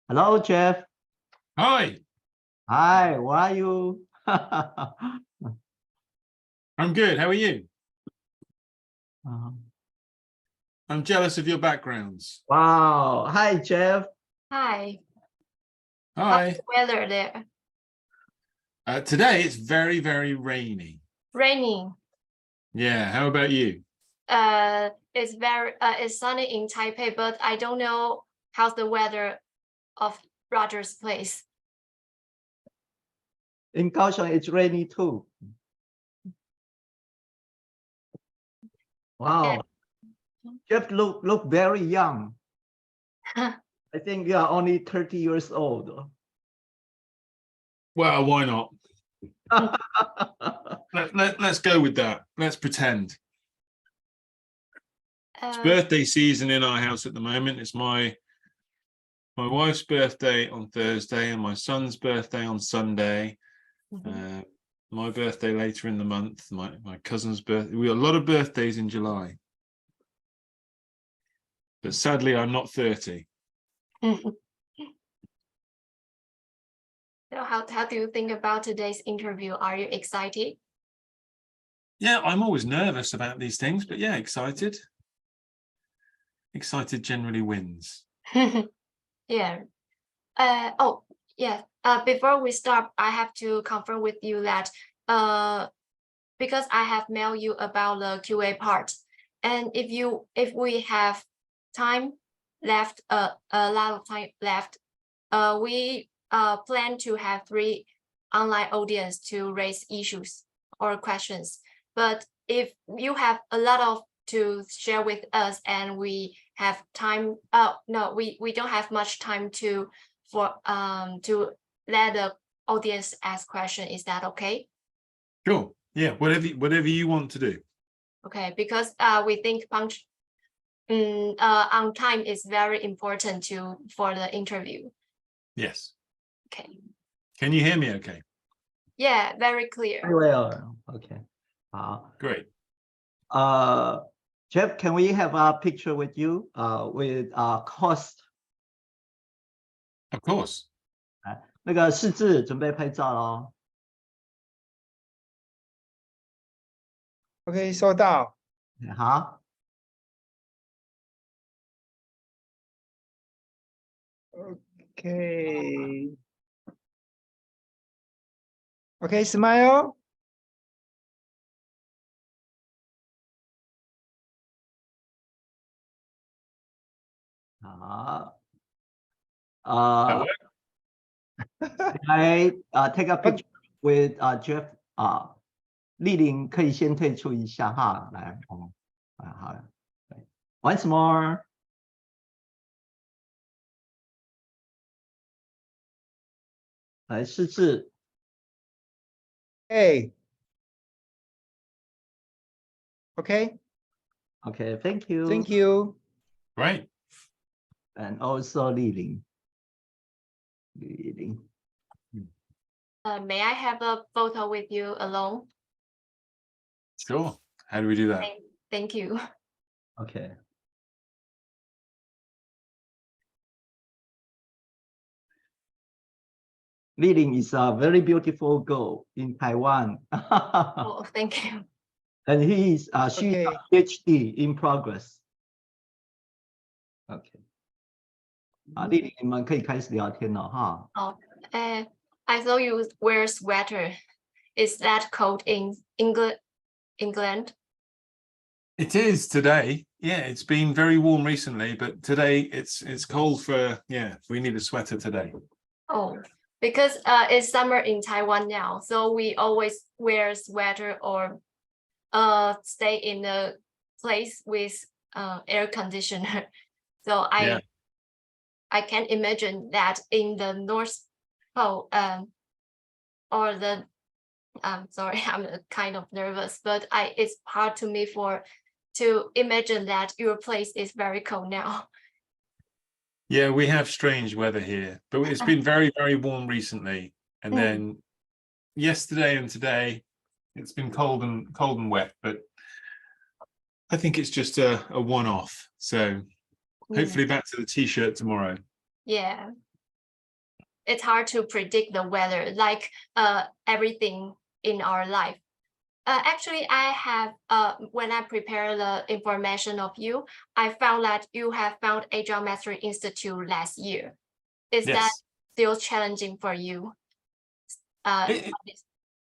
Hello, Jeff. Hi, Hi, where are you? I'm good. How are you? Um, I'm jealous of your backgrounds. wow. Hi, Jeff. Hi, how's Hi. the weather there? Today it's very, very rainy. Raining. Yeah, how about you? It's sunny in Taipei, but I don't know how's the weather of Roger's place. In Kaohsiung, it's rainy too. Wow. Jeff look very young. I think you are only 30 years old. Well, why not? Let's go with that. Let's pretend. It's birthday season in our house at the moment. It's my wife's birthday on Thursday and my son's birthday on Sunday. My birthday later in the month. My cousin's birthday. We got a lot of birthdays in July. But sadly, I'm not 30. So how do you think about today's interview? Are you excited? Yeah, I'm always nervous about these things, but yeah, excited. Excited generally wins. Yeah. Oh, yeah. Before we start, I have to confirm with you that because I have mailed you about the QA part, and if we have time left, a lot of time left, we plan to have 3 online audience to raise issues or questions. But if you have a lot of to share with us and we have time, no, we don't have much time to let the audience ask question. Is that okay? Sure. Yeah, whatever you want to do. Okay, because we think on time is very important for the interview. Yes. Okay. Can you hear me okay? Yeah, very clear. Very well. Okay. Great. Jeff, can we have a picture with you with cost? Of course. 那个世志准备拍照咯。OK，收到。好。OK。OK, smile. I take a picture with Jeff. 丽玲可以先退出一下哈，来，好 ，Once more. 来，世志。Hey. OK. Okay, thank you. Thank you. Right. And also 丽玲。May I have a photo with you alone? Sure. How do we do that? Thank you. Okay. Li Ling is a very beautiful girl in Taiwan. Oh, thank you. And she's a PhD in progress. Okay. 丽玲，你们可以开始聊天了哈。Oh, I thought you wear sweater. Is that cold in England? It is today. Yeah, it's been very warm recently, but today it's cold for, yeah, we need a sweater today. Oh, because it's summer in Taiwan now, so we always wear sweater or stay in a place with air conditioner. So I can imagine that in the North Pole or the sorry, I'm kind of nervous, but it's hard to me to imagine that your place is very cold now. Yeah, we have strange weather here, but it's been very, very warm recently. And then yesterday and today, it's been cold and wet, but I think it's just a one-off. So hopefully back to the t-shirt tomorrow. Yeah. it's hard to predict the weather, like everything in our life. Actually, I have, when I prepare the information of you, I found that you have found Agile Mastery Institute last year. Is that still challenging for you at this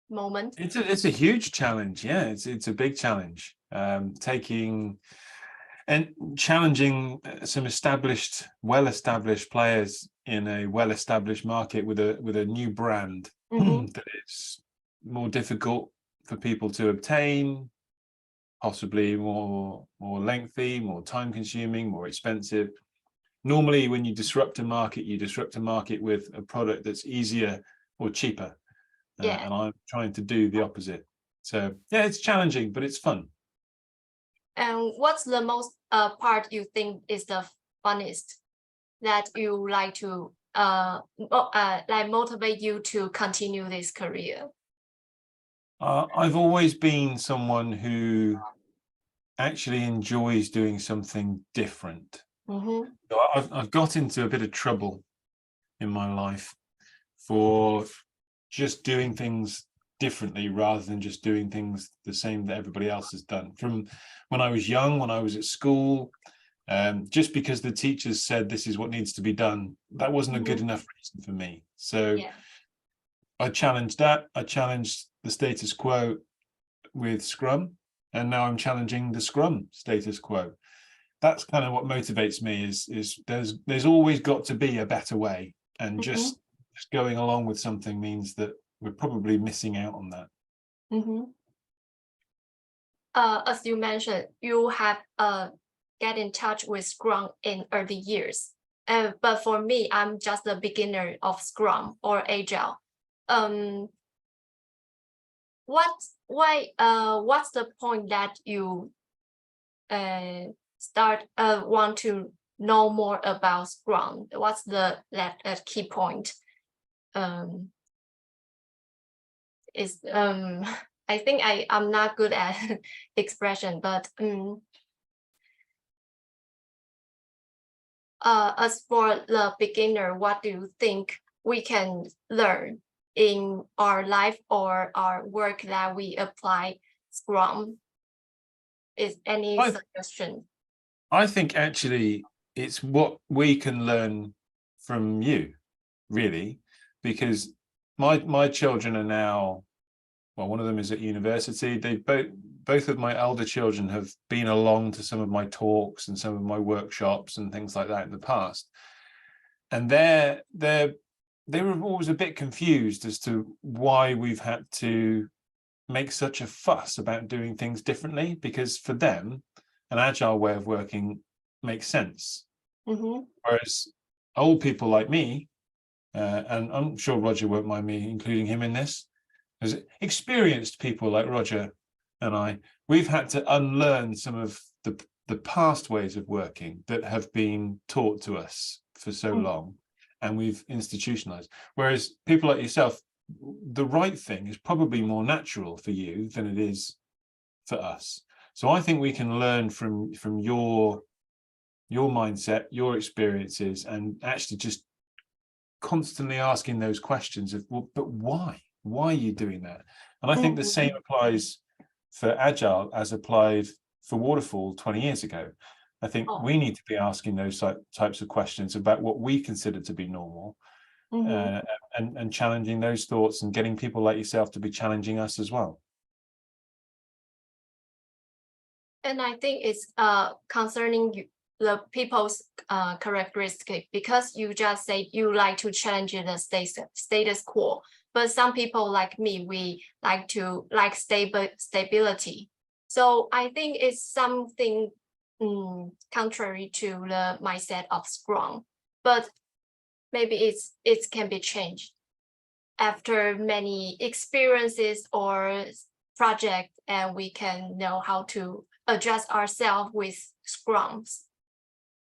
moment? It's a huge challenge. Yeah, it's a big challenge. Taking and challenging some well-established players in a well-established market with a new brand that is more difficult for people to obtain, possibly more lengthy, more time-consuming, more expensive. Normally, when you disrupt a market, you disrupt a market with a product that's easier or cheaper. And I'm trying to do the opposite. So yeah, it's challenging, but it's fun. And what's the most part you think is the funniest that you like to like motivate you to continue this career? I've always been someone who actually enjoys doing something different. So I've got into a bit of trouble in my life for just doing things differently rather than just doing things the same that everybody else has done. From when I was young, when I was at school, just because the teachers said this is what needs to be done, that wasn't a good enough reason for me. So I challenged that. I challenged the status quo with Scrum, and now I'm challenging the Scrum status quo. That's kind of what motivates me, is there's always got to be a better way, and just going along with something means that we're probably missing out on that. As you mentioned, you have get in touch with Scrum in early years, but for me, I'm just a beginner of Scrum or Agile. What's the point that you want to know more about Scrum? What's the key point? I think I'm not good at expression, but as for the beginner, what do you think we can learn in our life or our work that we apply Scrum? Is any suggestion? I think actually it's what we can learn from you, really, because my children are now, well, one of them is at university. They both of my elder children have been along to some of my talks and some of my workshops and things like that in the past, and they were always a bit confused as to why we've had to make such a fuss about doing things differently, because for them an agile way of working makes sense. Whereas old people like me, and I'm sure Roger won't mind me including him in this, as experienced people like Roger and we've had to unlearn some of the past ways of working that have been taught to us for so long, and we've institutionalized. Whereas people like yourself, the right thing is probably more natural for you than it is for us. So I think we can learn from your mindset, your experiences, and actually just constantly asking those questions of, well, but why are you doing that? And I think the same applies for Agile as applied for Waterfall 20 years ago. I think we need to be asking those types of questions about what we consider to be normal, and challenging those thoughts, and getting people like yourself to be challenging us as well. And I think it's concerning the people's characteristic, because you just say you like to challenge the status quo, but some people like me, we like stability. So I think it's something contrary to the mindset of Scrum, but maybe it can be changed after many experiences or projects, and we can know how to adjust ourselves with Scrums.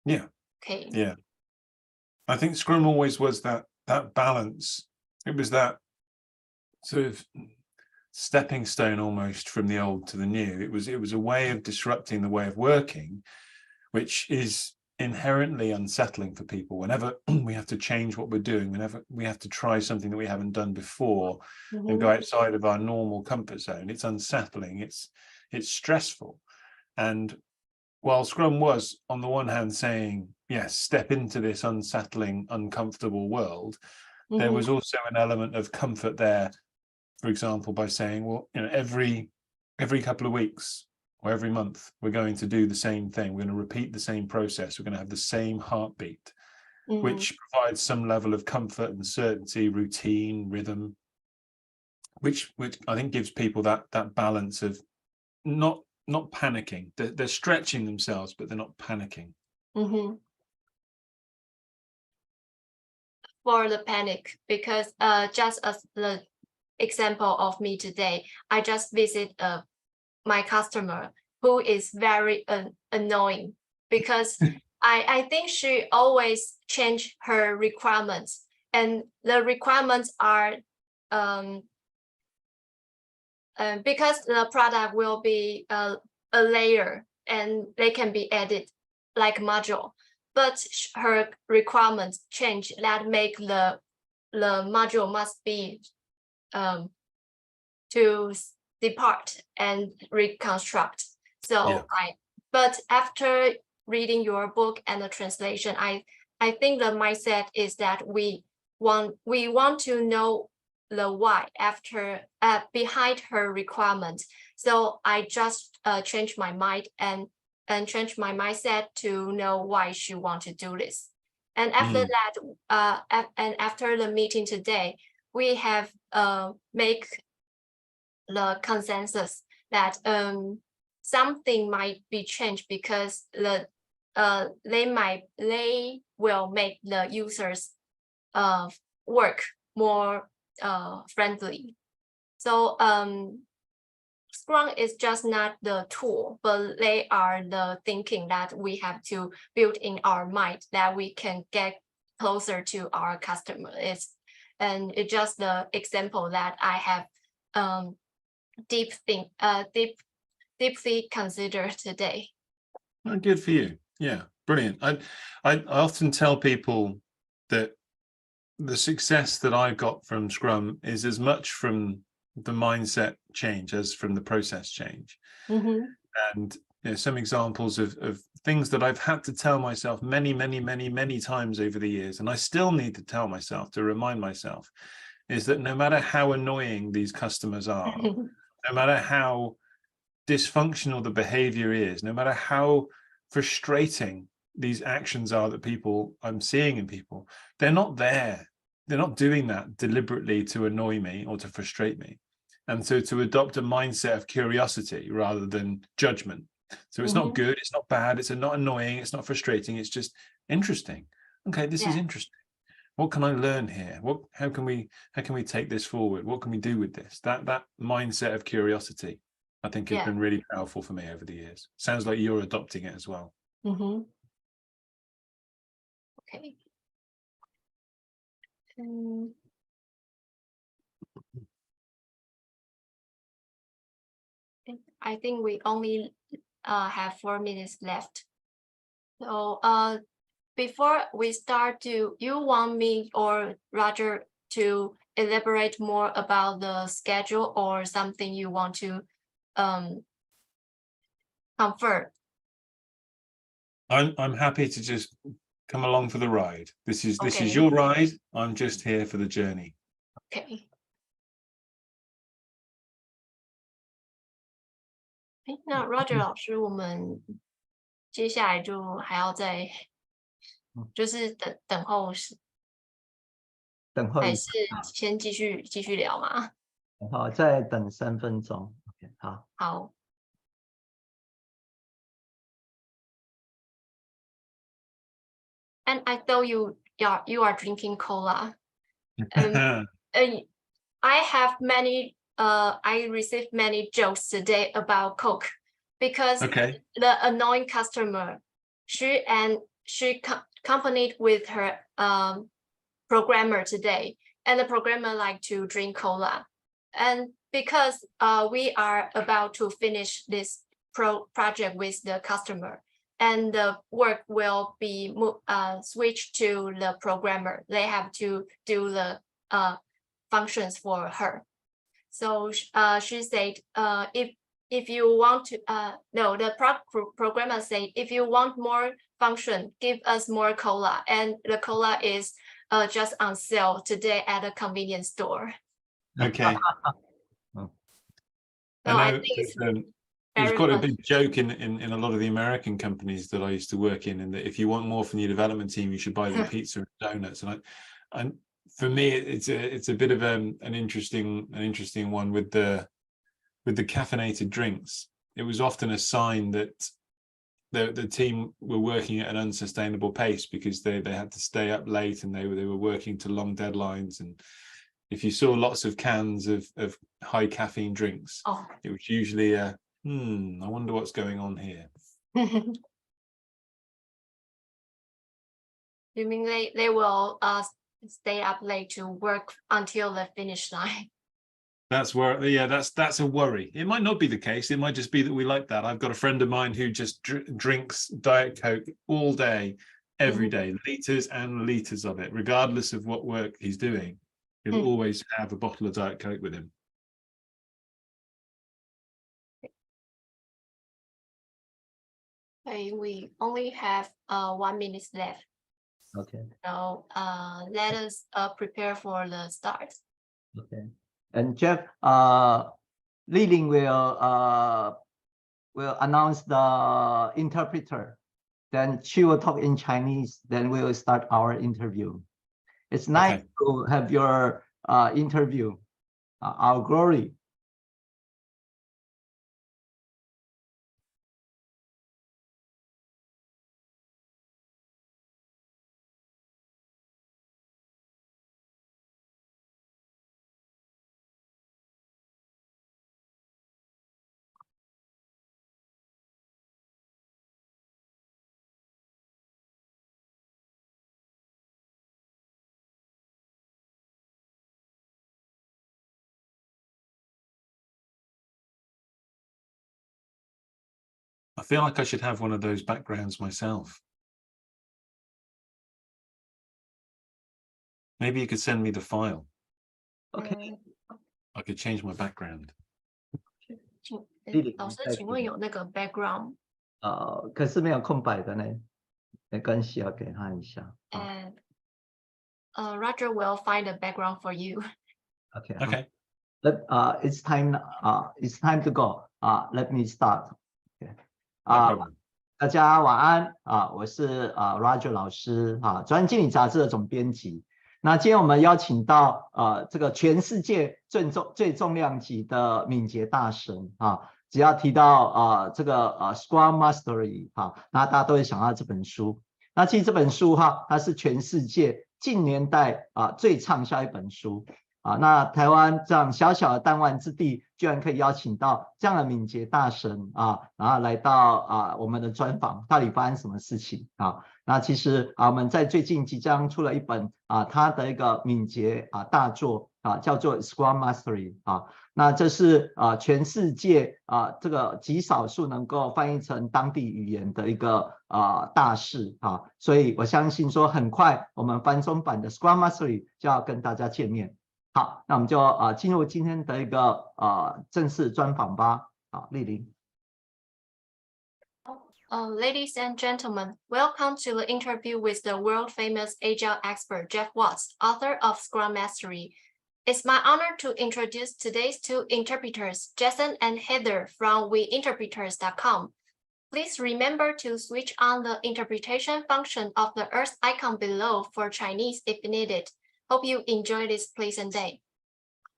Yeah. Okay. Yeah. I think Scrum always was that balance. It was that sort of stepping stone almost from the old to the new. It was a way of disrupting the way of working, which is inherently unsettling for people. Whenever we have to change what we're doing, whenever we have to try something that we haven't done before and go outside of our normal comfort zone, it's unsettling, it's stressful. And while Scrum was, on the one hand, saying, yes, step into this unsettling, uncomfortable world, there was also an element of comfort there, for example, by saying, well, you know, every couple of weeks or every month, we're going to do the same thing. We're going to repeat the same process. We're going to have the same heartbeat, which provides some level of comfort and certainty, routine, rhythm, which I think gives people that balance of not panicking. They're stretching themselves, but they're not panicking. For the panic, because just as the example of me today, I just visit my customer who is very annoying, because I think she always change her requirements, and the requirements are because the product will be a layer and they can be added like module, but her requirements change that make the module must be to depart and reconstruct. So but after reading your book and the translation, I think the mindset is that we want to know the why after behind her requirements. So I just changed my mind and change my mindset to know why she want to do this. And after that, and after the meeting today, we have make the consensus that something might be changed, because they will make the users work more friendly. So Scrum is just not the tool, but they are the thinking that we have to build in our mind, that we can get closer to our customer. It's just the example that I have deeply considered today. Oh, good for you. Yeah, brilliant. I often tell people that the success that I got from Scrum is as much from the mindset change as from the process change. And you know, some examples of things that I've had to tell myself many times over the years, and I still need to tell myself, to remind myself, is that no matter how annoying these customers are, no matter how dysfunctional the behavior is, no matter how frustrating these actions are that I'm seeing in people, they're not there. They're not doing that deliberately to annoy me or to frustrate me. And so to adopt a mindset of curiosity rather than judgment. So it's not good, it's not bad, it's not annoying, it's not frustrating, it's just interesting. Okay, this is interesting. What can I learn here? How can we take this forward? What can we do with this? That mindset of curiosity, I think, has been really powerful for me over the years. Sounds like you're adopting it as well. Okay. I think we only have 4 minutes left. So before we start, do you want me or Roger to elaborate more about the schedule, or something you want to confirm? I'm happy to just come along for the ride. This is Okay. your ride. I'm just here for the journey. Okay. 那 Roger 老师，我们接下来就还要再，就是等候还是先继续聊吗？好，再等3分钟。OK， 好。好。And I thought you are drinking cola. I have many. I received many jokes today about Coke, because the annoying customer, she accompanied with her programmer today, and the programmer like to drink cola, and because we are about to finish this project with the customer, and the work will be switched to the programmer. They have to do the functions for her. So she said, if you want to, no, the programmer said, if you want more function, give us more cola. And the cola is just on sale today at a convenience store. Okay. So I I know think it's there's very quite a fun. big joke in a lot of the American companies that I used to work in that if you want more from your development team, you should buy them pizza and donuts. And for me, it's a bit of an interesting one with the caffeinated drinks. It was often a sign that the team were working at an unsustainable pace because they had to stay up late and they were working to long deadlines. And if you saw lots of cans of high caffeine drinks, it was usually I wonder what's going on here. You mean they will stay up late to work until the finish line? That's where, yeah, that's a worry. It might not be the case. It might just be that we like that. I've got a friend of mine who just drinks Diet Coke all day, every day, liters and liters of it, regardless of what work he's doing. He'll always have a bottle of Diet Coke with him. Okay, we only have 1 minute left. Okay. So let us prepare for the start. Okay. And Geoff, Li-Ling will announce the interpreter. Then she will talk in Chinese. Then we will start our interview. It's nice to have your interview, our glory. I feel like I should have one of those backgrounds myself. Maybe you could send me the file. Okay. I could change my background. 老师，请问有那个 background？ 可是没有空白的呢，没关系，要给他一下。And Roger will find a background for you. Okay. Okay. It's time. It's time to go. Let me start. Okay. No problem. 大家晚安我是Roger 老师专栏经理杂志的总编辑。那今天我们邀请到这个全世界最重量级的敏捷大神只要提到这个Scrum Mastery 那大家都会想到这本书。那其实这本书它是全世界近年代最畅销一本书那台湾这样小小的弹丸之地，居然可以邀请到这样的敏捷大神然后来到我们的专访，到底发生什么事情那其实我们在最近即将出了一本他的一个敏捷大作叫做 Scrum Mastery 那这是全世界这个极少数能够翻译成当地语言的一个大事所以我相信说很快我们繁中版的 Scrum Mastery 就要跟大家见面。好，那我们就进入今天的一个正式专访吧。好，丽玲。Ladies and gentlemen, welcome to the interview with the world-famous Agile expert Geoff Watts, author of Scrum Mastery. It's my honor to introduce today's two interpreters, Jason and Heather from weinterpreters.com. Please remember to switch on the interpretation function of the Earth icon below for Chinese if needed. Hope you enjoy this pleasant day.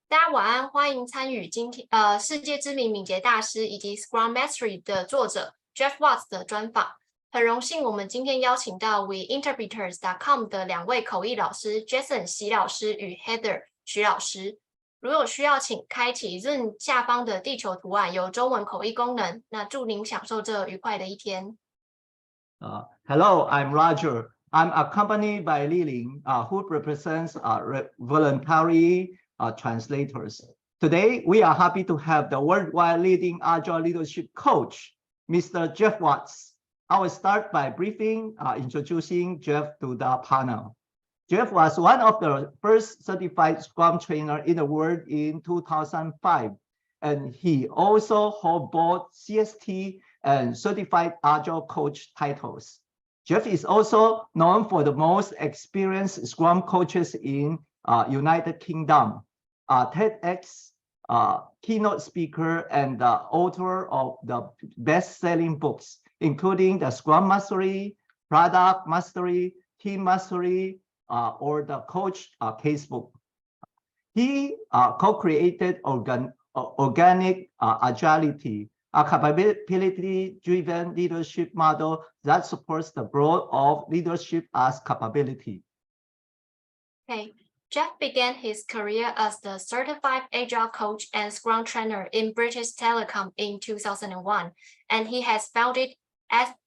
大家晚安，欢迎参与今天世界知名敏捷大师以及 Scrum Mastery 的作者 Geoff Watts 的专访。很荣幸我们今天邀请到 weinterpreters.com 的两位口译老师 Jason 席老师与 Heather 徐老师。如有需要，请开启 Zoom 下方的地球图案，有中文口译功能。那祝您享受这愉快的一天。Hello, I'm Roger. I'm accompanied by Li-Ling, who represents voluntary translators. Today, we are happy to have the worldwide leading Agile leadership coach, Mr. Geoff Watts, I will start by introducing Geoff to the panel. Geoff was one of the first certified Scrum trainer in the world in 2005, and he also holds both CST and Certified Agile Coach titles. Geoff is also known for the most experienced Scrum coaches in United Kingdom, TEDx keynote speaker, and the author of the best-selling books, including the Scrum Mastery, Product Mastery, Team Mastery, or the Coach Casebook. He co-created Organic Agility, a capability-driven leadership model that supports the growth of leadership as capability. Okay. Geoff began his career as the certified Agile coach and Scrum trainer in British Telecom in 2001, and he has founded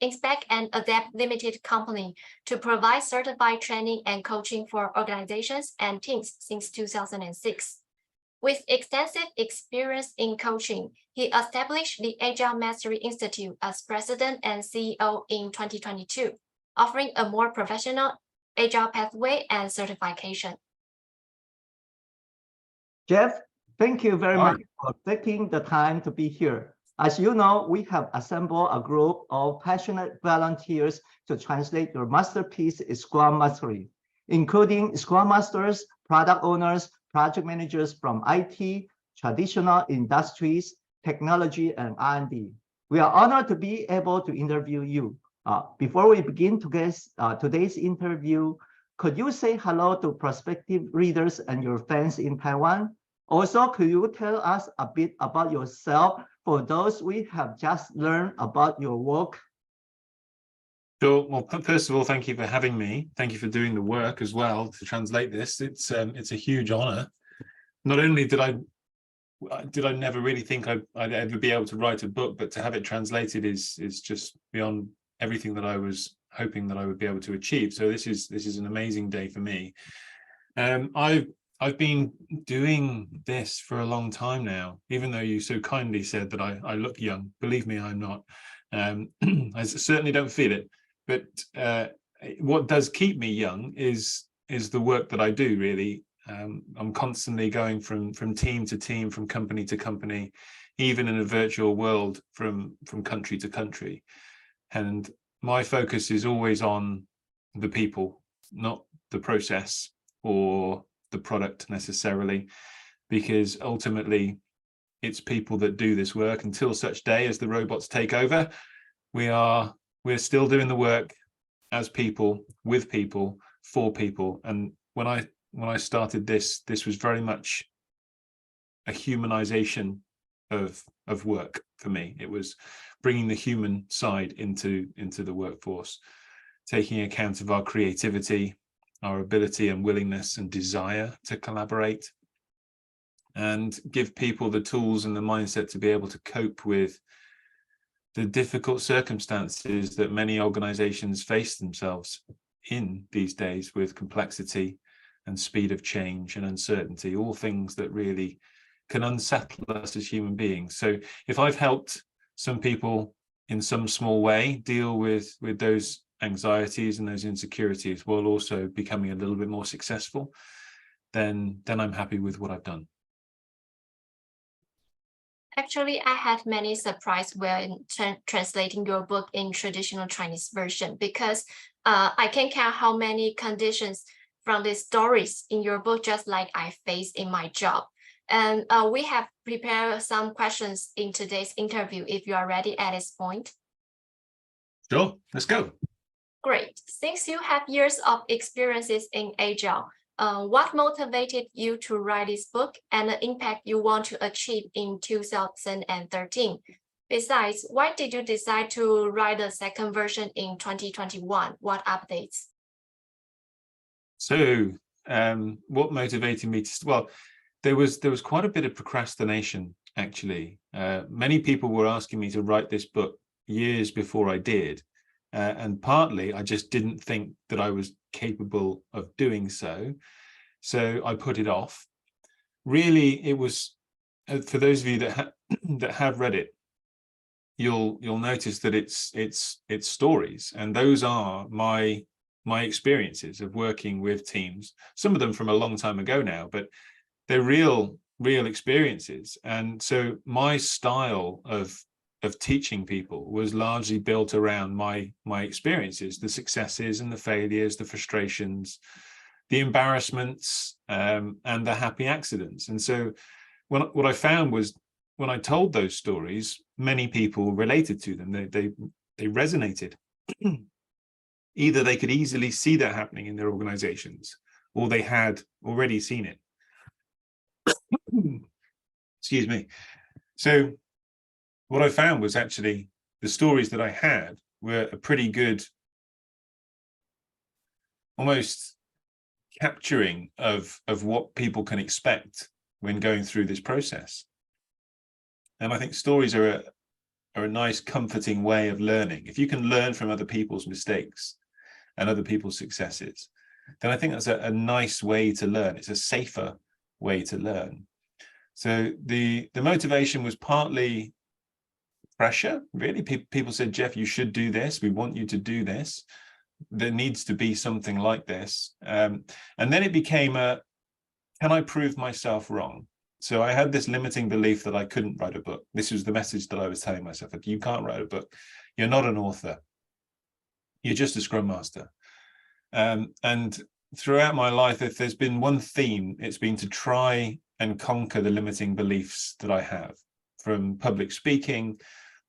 Inspect and Adapt Limited Company to provide certified training and coaching for organizations and teams since 2006. With extensive experience in coaching, he established the Agile Mastery Institute as president and CEO in 2022, offering a more professional Agile pathway and certification. Geoff, thank you very much for taking the time to be here. As you know, we have assembled a group of passionate volunteers to translate your masterpiece Scrum Mastery, including Scrum Masters, product owners, project managers from IT, traditional industries, technology, and R&D. We are honored to be able to interview you. Before we begin today's interview, could you say hello to prospective readers and your fans in Taiwan? Also, could you tell us a bit about yourself for those we have just learned about your work? Sure. Well, first of all, thank you for having me. Thank you for doing the work as well to translate this. It's a huge honor. Not only did I never really think I'd ever be able to write a book, but to have it translated is just beyond everything that I was hoping that I would be able to achieve. So this is an amazing day for me. I've been doing this for a long time now, even though you so kindly said that I look young. Believe me, I'm not. I certainly don't feel it. But what does keep me young is the work that I do, really. I'm constantly going from team to team, from company to company, even in a virtual world, from country to country. And my focus is always on the people, not the process or the product necessarily, because ultimately it's people that do this work. Until such day as the robots take over, we're still doing the work as people, with people, for people. And when I started this was very much a humanization of work for me. It was bringing the human side into the workforce, taking account of our creativity, our ability and willingness and desire to collaborate, and give people the tools and the mindset to be able to cope with the difficult circumstances that many organizations face themselves in these days, with complexity and speed of change and uncertainty, all things that really can unsettle us as human beings. So if I've helped some people in some small way deal with those anxieties and those insecurities while also becoming a little bit more successful, then I'm happy with what I've done. Actually, I had many surprises when translating your book in traditional Chinese version, because I can count how many conditions from the stories in your book, just like I face in my job. And we have prepared some questions in today's interview, if you are ready at this point. Sure, let's go. Great. Since you have years of experiences in Agile, what motivated you to write this book and the impact you want to achieve in 2013? Besides, why did you decide to write the second version in 2021? What updates? So what motivated me to, well, there was quite a bit of procrastination, actually. Many people were asking me to write this book years before I did. And partly I just didn't think that I was capable of doing so. So I put it off. Really, it was, for those of you that have read it, you'll notice that it's stories, and those are my experiences of working with teams, some of them from a long time ago now, but they're real experiences. And so my style of teaching people was largely built around my experiences, the successes and the failures, the frustrations, the embarrassments, and the happy accidents. And so what I found was, when I told those stories, many people related to them. They resonated. Either they could easily see that happening in their organizations, or they had already seen it. Excuse me. So what I found was actually the stories that I had were a pretty good, almost capturing of what people can expect when going through this process. And I think stories are a nice, comforting way of learning. If you can learn from other people's mistakes and other people's successes, then I think that's a nice way to learn. It's a safer way to learn. So the motivation was partly pressure, really. People said, Geoff, you should do this. We want you to do this. There needs to be something like this. And then it became can I prove myself wrong? So I had this limiting belief that I couldn't write a book. This was the message that I was telling myself, like, you can't write a book. You're not an author. You're just a Scrum Master. And throughout my life, if there's been one theme, it's been to try and conquer the limiting beliefs that I have, from public speaking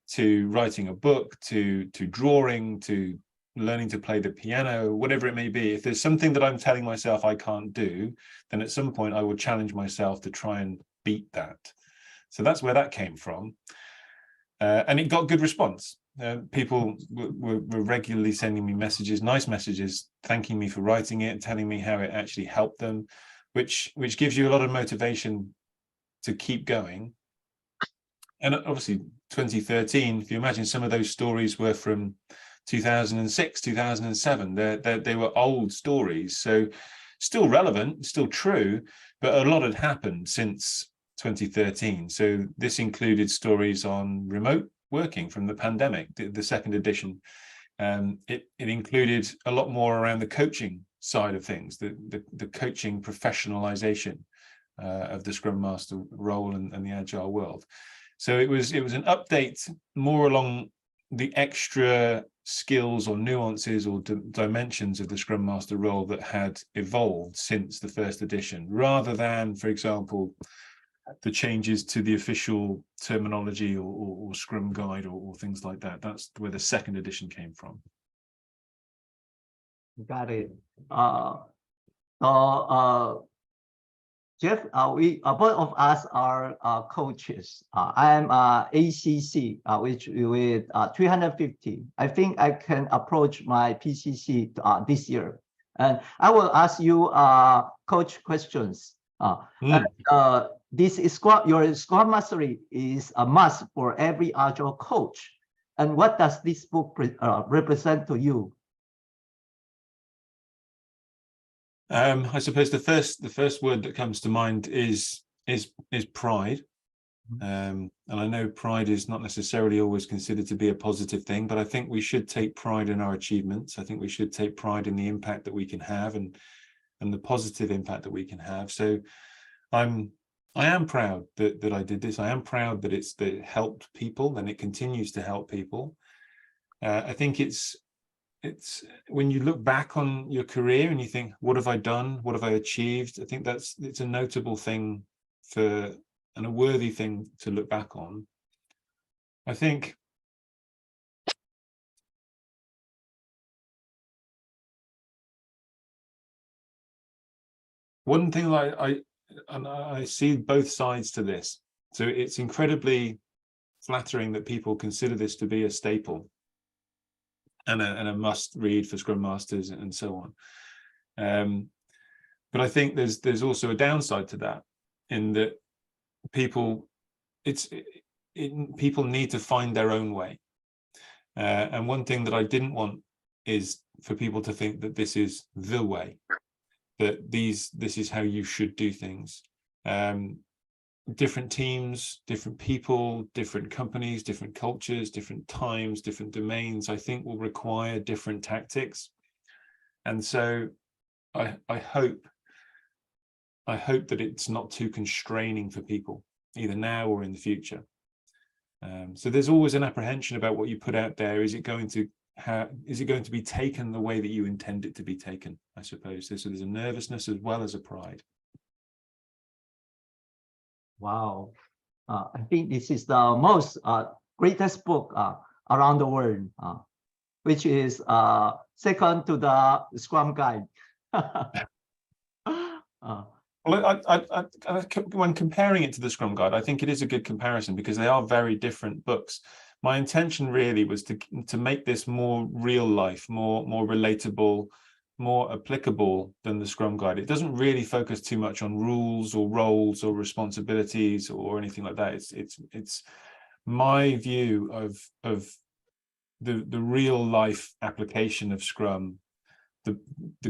to writing a book, to drawing, to learning to play the piano, whatever it may be. If there's something that I'm telling myself I can't do, then at some point I will challenge myself to try and beat that. So that's where that came from. And it got good response. People were regularly sending me messages, nice messages, thanking me for writing it, telling me how it actually helped them, which gives you a lot of motivation to keep going. And obviously 2013, if you imagine, some of those stories were from 2006, 2007. They were old stories, so still relevant, still true, but a lot had happened since 2013. So this included stories on remote working from the pandemic, the second edition. It included a lot more around the coaching side of things, the coaching professionalization of the Scrum Master role and the Agile world. So it was an update more along the extra skills or nuances or dimensions of the Scrum Master role that had evolved since the first edition, rather than, for example, the changes to the official terminology or Scrum guide or things like that. That's where the second edition came from. Got it. Geoff, we both of us are coaches. I am ACC, which with 350. I think I can approach my PCC this year, and I will ask you coach questions. This is your Scrum Mastery is a must for every Agile coach. And what does this book represent to you? I suppose the first word that comes to mind is pride. And I know pride is not necessarily always considered to be a positive thing, but I think we should take pride in our achievements. I think we should take pride in the impact that we can have and the positive impact that we can have. So I am proud that I did this. I am proud that it helped people and it continues to help people. I think it's when you look back on your career and you think, what have I done? What have I achieved? I think it's a notable thing and a worthy thing to look back on. I think one thing that I see both sides to this. So it's incredibly flattering that people consider this to be a staple and a must read for Scrum Masters and so on. But I think there's also a downside to that, in that people need to find their own way. And one thing that I didn't want is for people to think that this is the way, that this is how you should do things. different teams, different people, different companies, different cultures, different times, different domains, I think will require different tactics. And so I hope that it's not too constraining for people, either now or in the future. So there's always an apprehension about what you put out there. Is it going to be taken the way that you intend it to be taken, I suppose. So there's a nervousness as well as a pride. Wow. I think this is the most greatest book around the world, which is second to the Scrum Guide. Well, when comparing it to the Scrum Guide, I think it is a good comparison because they are very different books. My intention really was to make this more real life, more relatable, more applicable than the Scrum Guide. It doesn't really focus too much on rules or roles or responsibilities or anything like that. It's my view of the real life application of Scrum, the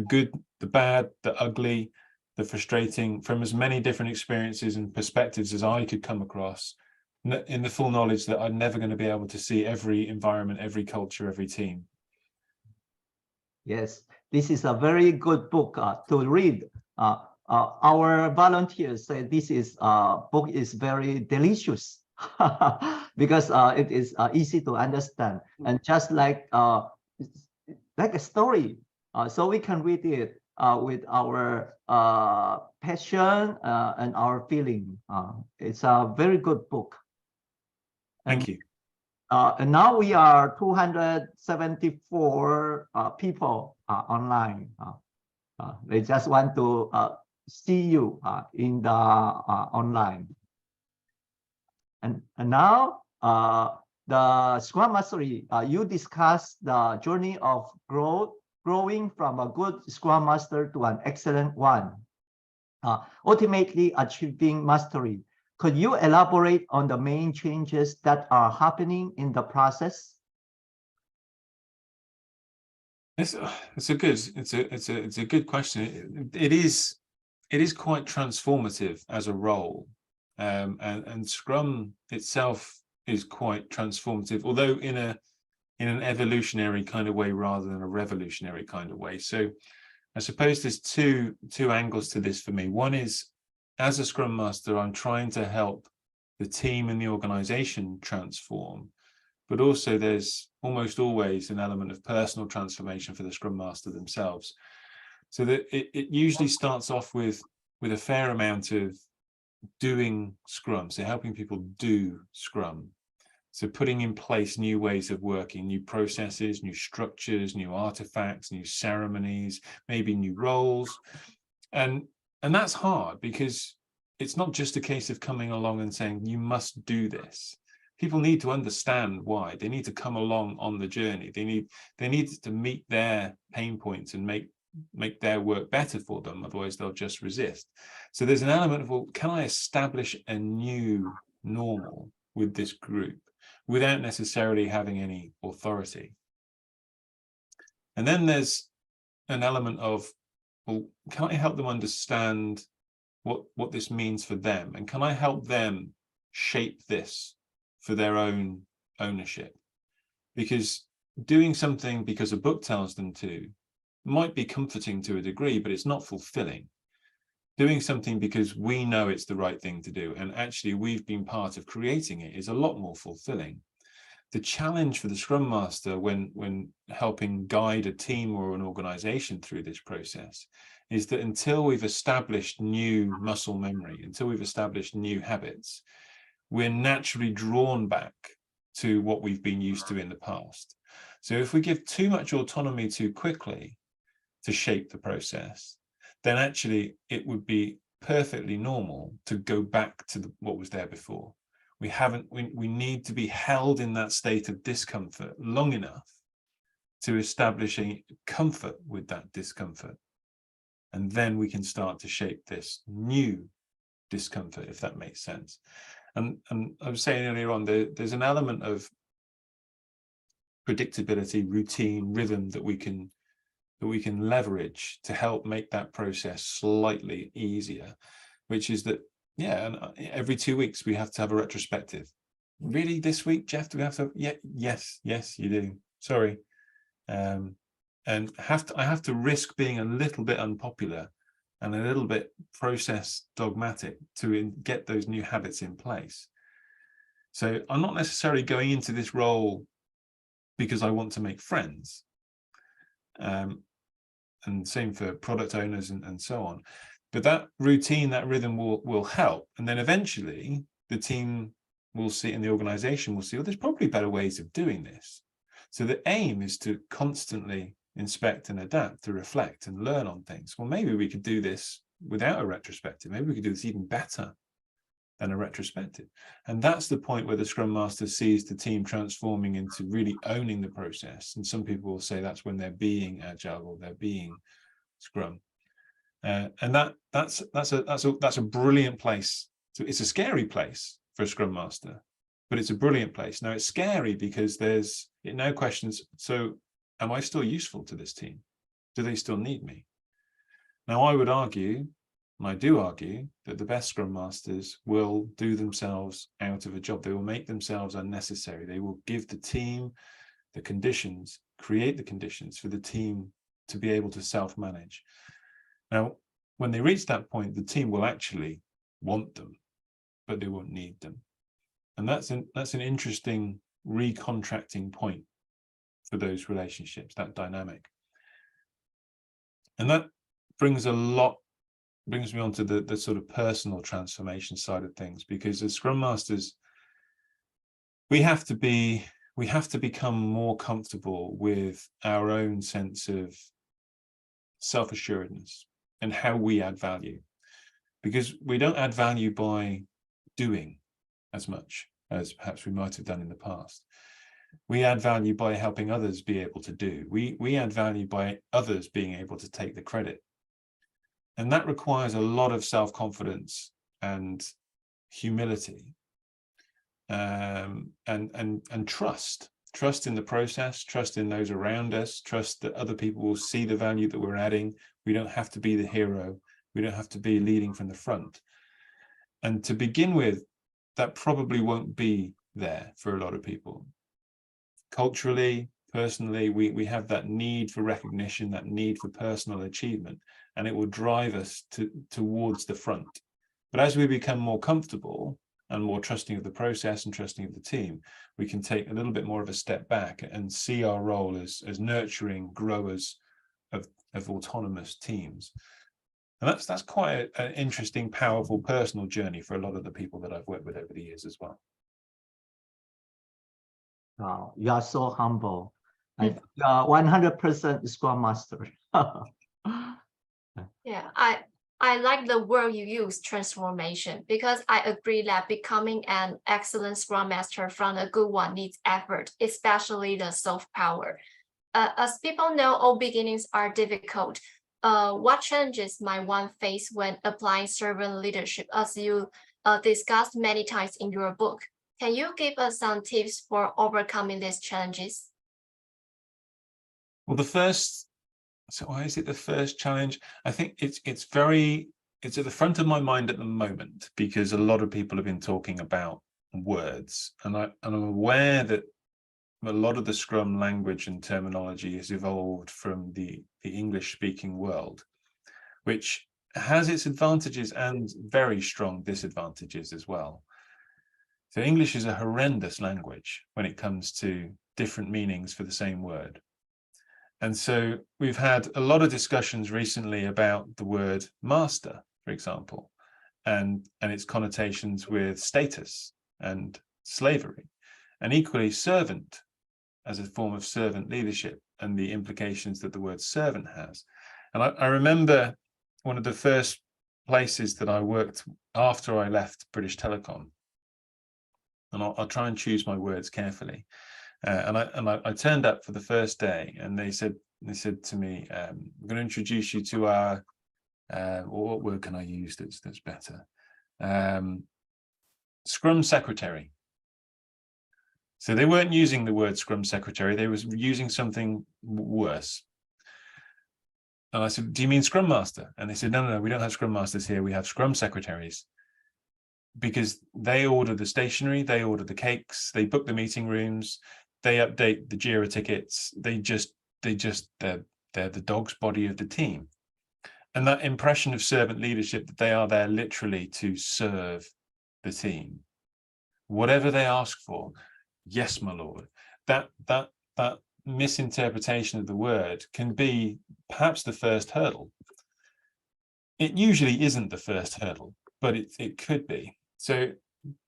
good, the bad, the ugly, the frustrating, from as many different experiences and perspectives as I could come across, in the full knowledge that I'm never going to be able to see every environment, every culture, every team. Yes, this is a very good book to read. Our volunteers say this book is very delicious because it is easy to understand and just like a story. So we can read it with our passion and our feeling. It's a very good book. Thank you. And now we are 274 people online. They just want to see you in the online. And now the Scrum Mastery, you discuss the journey of growing from a good Scrum Master to an excellent one, ultimately achieving mastery. Could you elaborate on the main changes that are happening in the process? It's a good question. It is quite transformative as a role, and Scrum itself is quite transformative, although in an evolutionary kind of way rather than a revolutionary kind of way. So I suppose there's two angles to this for me. One is, as a Scrum Master, I'm trying to help the team and the organization transform, but also there's almost always an element of personal transformation for the Scrum Master themselves. So that it usually starts off with a fair amount of doing Scrum, so helping people do Scrum. So putting in place new ways of working, new processes, new structures, new artifacts, new ceremonies, maybe new roles. And that's hard because it's not just a case of coming along and saying, you must do this. People need to understand why. They need to come along on the journey. They need to meet their pain points and make their work better for them. Otherwise, they'll just resist. So there's an element of, well, can I establish a new normal with this group without necessarily having any authority? And then there's an element of, well, can I help them understand what this means for them? And can I help them shape this for their own ownership? Because doing something because a book tells them to might be comforting to a degree, but it's not fulfilling. Doing something because we know it's the right thing to do, and actually we've been part of creating it, is a lot more fulfilling. The challenge for the Scrum Master when helping guide a team or an organization through this process is that until we've established new muscle memory, until we've established new habits, we're naturally drawn back to what we've been used to in the past. So if we give too much autonomy too quickly to shape the process, then actually it would be perfectly normal to go back to what was there before. We need to be held in that state of discomfort long enough to establish a comfort with that discomfort. And then we can start to shape this new discomfort, if that makes sense. And I was saying earlier on, there's an element of predictability, routine, rhythm that we can leverage to help make that process slightly easier, which is that, yeah, and every 2 weeks we have to have a retrospective. Really, this week, Geoff, do we have to? Yeah, yes, you do. Sorry. And I have to risk being a little bit unpopular and a little bit process dogmatic to get those new habits in place. So I'm not necessarily going into this role because I want to make friends. And same for product owners and so on. But that routine, that rhythm will help. And then eventually the team will see, and the organization will see, well, there's probably better ways of doing this. So the aim is to constantly inspect and adapt, to reflect and learn on things. Well, maybe we could do this without a retrospective. Maybe we could do this even better than a retrospective. And that's the point where the Scrum Master sees the team transforming into really owning the process. And some people will say that's when they're being agile or they're being Scrum. And that's a brilliant place. So it's a scary place for a Scrum Master, but it's a brilliant place. Now it's scary because it now questions, so am I still useful to this team? Do they still need me? Now I would argue, and I do argue, that the best Scrum Masters will do themselves out of a job. They will make themselves unnecessary. They will give the team the conditions, create the conditions for the team to be able to self-manage. Now, when they reach that point, the team will actually want them, but they won't need them. And that's an interesting recontracting point for those relationships, that dynamic. And that brings me on to the sort of personal transformation side of things, because as Scrum Masters, we have to become more comfortable with our own sense of self-assuredness and how we add value, because we don't add value by doing as much as perhaps we might have done in the past. We add value by helping others be able to do. We add value by others being able to take the credit. And that requires a lot of self-confidence and humility, and trust in the process, trust in those around us, trust that other people will see the value that we're adding. We don't have to be the hero. We don't have to be leading from the front. And to begin with, that probably won't be there for a lot of people. Culturally, personally, we have that need for recognition, that need for personal achievement, and it will drive us towards the front. But as we become more comfortable and more trusting of the process and trusting of the team, we can take a little bit more of a step back and see our role as nurturing growers of autonomous teams. And that's quite an interesting, powerful personal journey for a lot of the people that I've worked with over the years as well. Wow, you are so humble. You are 100% Scrum Master. Yeah, I like the word you use, transformation, because I agree that becoming an excellent Scrum Master from a good one needs effort, especially the soft power. As people know, all beginnings are difficult. What challenges might one face when applying servant leadership, as you discussed many times in your book? Can you give us some tips for overcoming these challenges? Well, so why is it the first challenge? I think it's at the front of my mind at the moment, because a lot of people have been talking about words, and I'm aware that a lot of the Scrum language and terminology has evolved from the English-speaking world, which has its advantages and very strong disadvantages as well. So English is a horrendous language when it comes to different meanings for the same word. And so we've had a lot of discussions recently about the word master, for example, and its connotations with status and slavery, and equally servant as a form of servant leadership and the implications that the word servant has. And I remember one of the first places that I worked after I left British Telecom, and I'll try and choose my words carefully. And I turned up for the first day, and they said to me, "We're going to introduce you to our what word can I use that's better? Scrum secretary." So they weren't using the word Scrum secretary; they was using something worse. And I said, "Do you mean Scrum Master?" And they said, "No, we don't have Scrum Masters here. We have Scrum secretaries." because they order the stationery, they order the cakes, they book the meeting rooms, they update the Jira tickets. They're the dog's body of the team. And that impression of servant leadership, that they are there literally to serve the team, whatever they ask for, yes, my lord. That misinterpretation of the word can be perhaps the first hurdle. It usually isn't the first hurdle, but it could be. So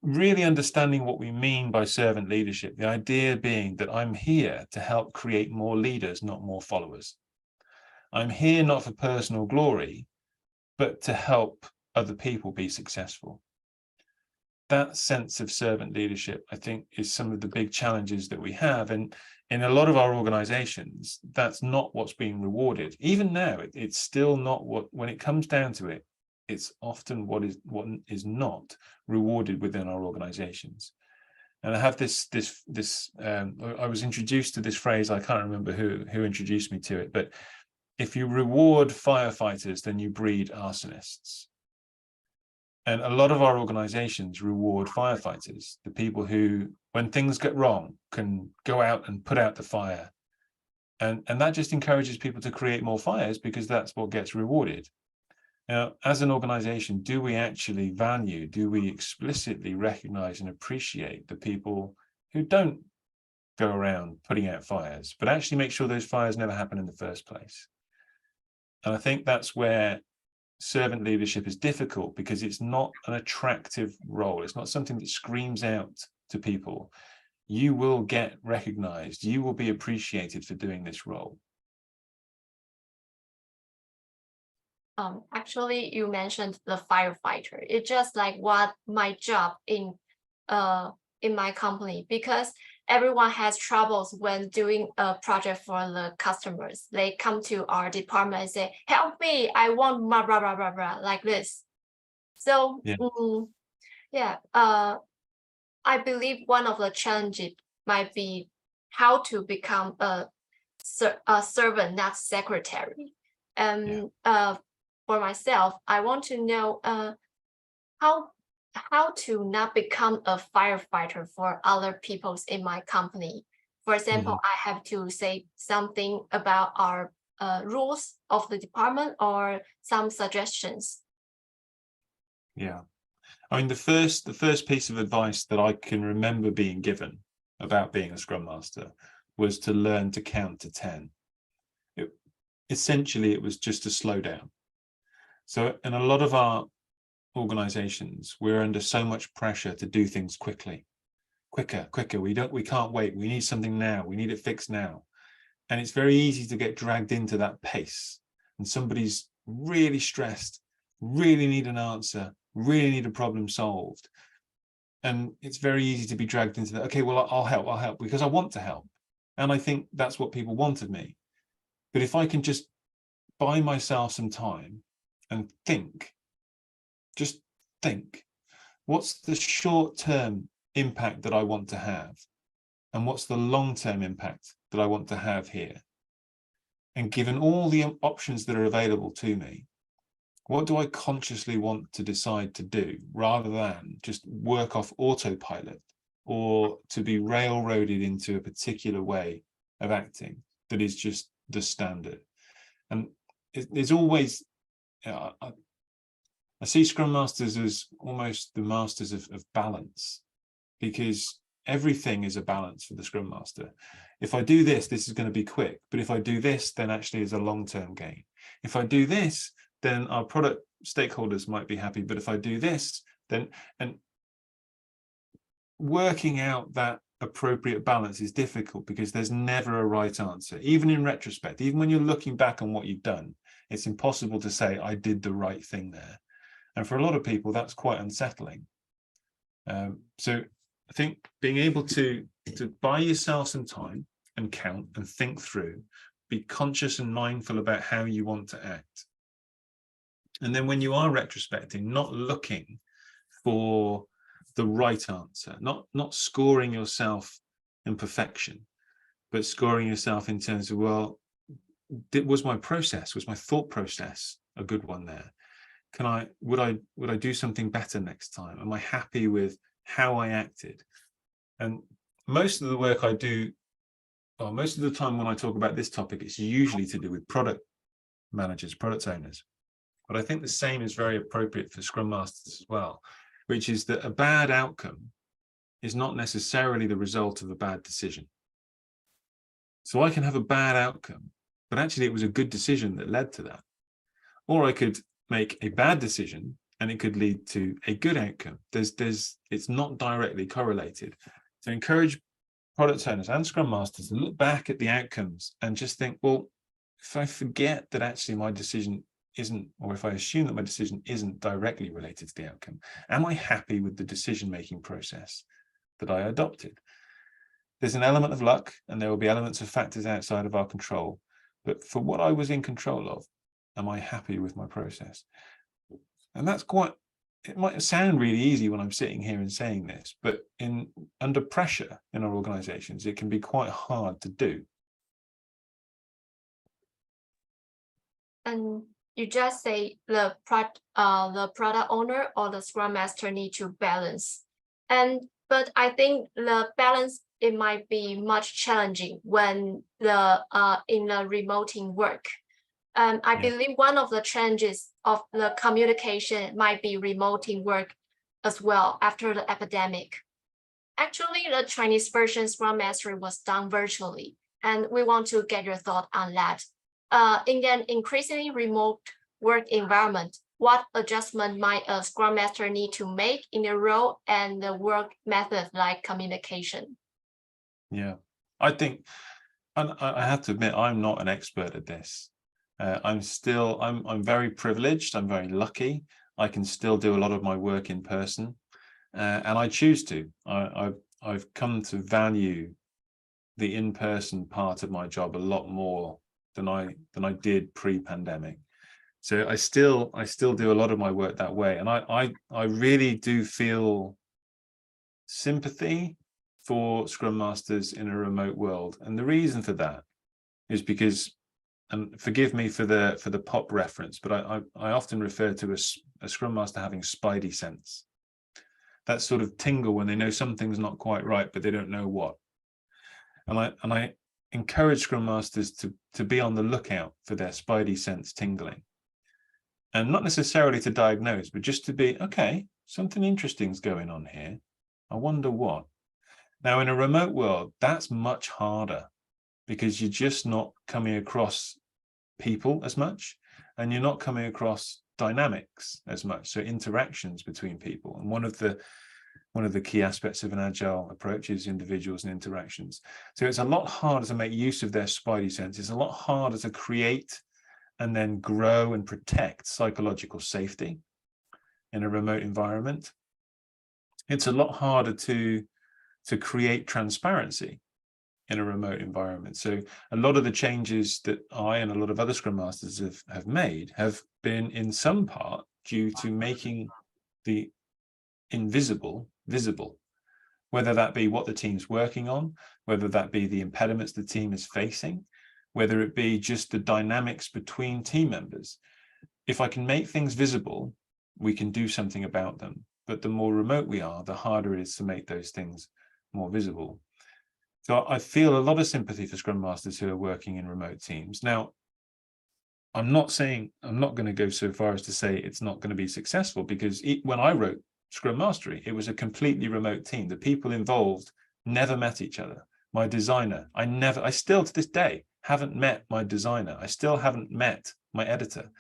really understanding what we mean by servant leadership, the idea being that I'm here to help create more leaders, not more followers. I'm here not for personal glory, but to help other people be successful. That sense of servant leadership, I think, is some of the big challenges that we have. And in a lot of our organizations, that's not what's being rewarded. Even now, it's still not what, when it comes down to it, it's often what is not rewarded within our organizations. And I have I was introduced to this phrase, I can't remember who introduced me to it, but if you reward firefighters, then you breed arsonists. And a lot of our organizations reward firefighters, the people who, when things get wrong, can go out and put out the fire. And that just encourages people to create more fires, because that's what gets rewarded. Now, as an organization, do we actually value, do we explicitly recognize and appreciate the people who don't go around putting out fires, but actually make sure those fires never happen in the first place? And I think that's where servant leadership is difficult, because it's not an attractive role. It's not something that screams out to people. You will get recognized. You will be appreciated for doing this role. Actually, you mentioned the firefighter. It's just like what my job in my company, because everyone has troubles when doing a project for the customers. They come to our department and say, help me, I want blah, blah, blah, blah, blah, like this. So, yeah, I believe one of the challenges might be how to become a servant, not secretary. And for myself, I want to know how to not become a firefighter for other people in my company. For example, I have to say something about our rules of the department or some suggestions. Yeah, I mean, the first piece of advice that I can remember being given about being a Scrum Master was to learn to count to 10. Essentially, it was just to slow down. So in a lot of our organizations, we're under so much pressure to do things quicker. We can't wait. We need something now. We need it fixed now. And it's very easy to get dragged into that pace. And somebody's really stressed, really need an answer, really need a problem solved. And it's very easy to be dragged into that. Okay, well, I'll help because I want to help. And I think that's what people want of me. But if I can just buy myself some time and just think, what's the short-term impact that I want to have? And what's the long-term impact that I want to have here? And given all the options that are available to me, what do I consciously want to decide to do, rather than just work off autopilot or to be railroaded into a particular way of acting that is just the standard? And there's always, I see Scrum Masters as almost the masters of balance, because everything is a balance for the Scrum Master. If I do this, this is going to be quick. But if I do this, then actually is a long-term gain. If I do this, then our product stakeholders might be happy. But if I do this, then, and working out that appropriate balance is difficult, because there's never a right answer. Even in retrospect, even when you're looking back on what you've done, it's impossible to say, I did the right thing there. And for a lot of people, that's quite unsettling. So I think being able to buy yourself some time and count and think through, be conscious and mindful about how you want to act. And then when you are retrospecting, not looking for the right answer, not scoring yourself in perfection, but scoring yourself in terms of, well, was my thought process a good one there? would I do something better next time? Am I happy with how I acted? And most of the work I do, or most of the time when I talk about this topic, it's usually to do with product managers, product owners. But I think the same is very appropriate for Scrum Masters as well, which is that a bad outcome is not necessarily the result of a bad decision. So I can have a bad outcome, but actually it was a good decision that led to that. Or I could make a bad decision and it could lead to a good outcome. It's not directly correlated. To encourage product owners and Scrum Masters to look back at the outcomes and just think, well, if I forget that actually my decision isn't, or if I assume that my decision isn't directly related to the outcome, am I happy with the decision-making process that I adopted? There's an element of luck and there will be elements of factors outside of our control, but for what I was in control of, am I happy with my process? And that's it might sound really easy when I'm sitting here and saying this, but under pressure in our organizations, it can be quite hard to do. And you just say the product owner or the Scrum Master need to balance. But I think the balance, it might be much challenging when in the remoting work. I believe one of the challenges of the communication might be remoting work as well after the epidemic. Actually, the Chinese version Scrum Mastery was done virtually, and we want to get your thought on that. In an increasingly remote work environment, what adjustment might a Scrum Master need to make in the role and the work method like communication? Yeah, I think, and I have to admit, I'm not an expert at this. I'm very privileged. I'm very lucky. I can still do a lot of my work in person, and I choose to. I've come to value the in-person part of my job a lot more than I did pre-pandemic. So I still do a lot of my work that way, and I really do feel sympathy for Scrum Masters in a remote world, and the reason for that is because, and forgive me for the pop reference, but I often refer to a Scrum Master having spidey sense. That sort of tingle when they know something's not quite right, but they don't know what. And I encourage Scrum Masters to be on the lookout for their spidey sense tingling. And not necessarily to diagnose, but just to be, okay, something interesting's going on here. I wonder what. Now, in a remote world, that's much harder because you're just not coming across people as much, and you're not coming across dynamics as much, so interactions between people. And one of the key aspects of an agile approach is individuals and interactions. So it's a lot harder to make use of their spidey sense. It's a lot harder to create and then grow and protect psychological safety in a remote environment. It's a lot harder to create transparency in a remote environment. So a lot of the changes that I and a lot of other Scrum Masters have made have been in some part due to making the invisible visible, whether that be what the team's working on, whether that be the impediments the team is facing, whether it be just the dynamics between team members. If I can make things visible, we can do something about them. But the more remote we are, the harder it is to make those things more visible. So I feel a lot of sympathy for Scrum Masters who are working in remote teams. Now, I'm not going to go so far as to say it's not going to be successful, because when I wrote Scrum Mastery, it was a completely remote team. The people involved never met each other. My designer, I still to this day haven't met my designer. I still haven't met my editor.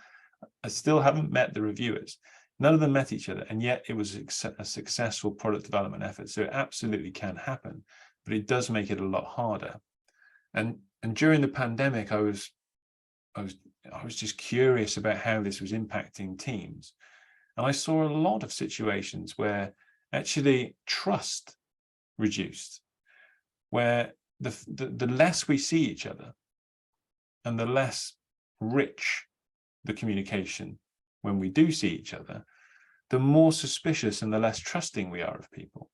I still haven't met the reviewers. None of them met each other, and yet it was a successful product development effort. So it absolutely can happen, but it does make it a lot harder. And during the pandemic, I was just curious about how this was impacting teams. And I saw a lot of situations where actually trust reduced, where the less we see each other and the less rich the communication when we do see each other, the more suspicious and the less trusting we are of people.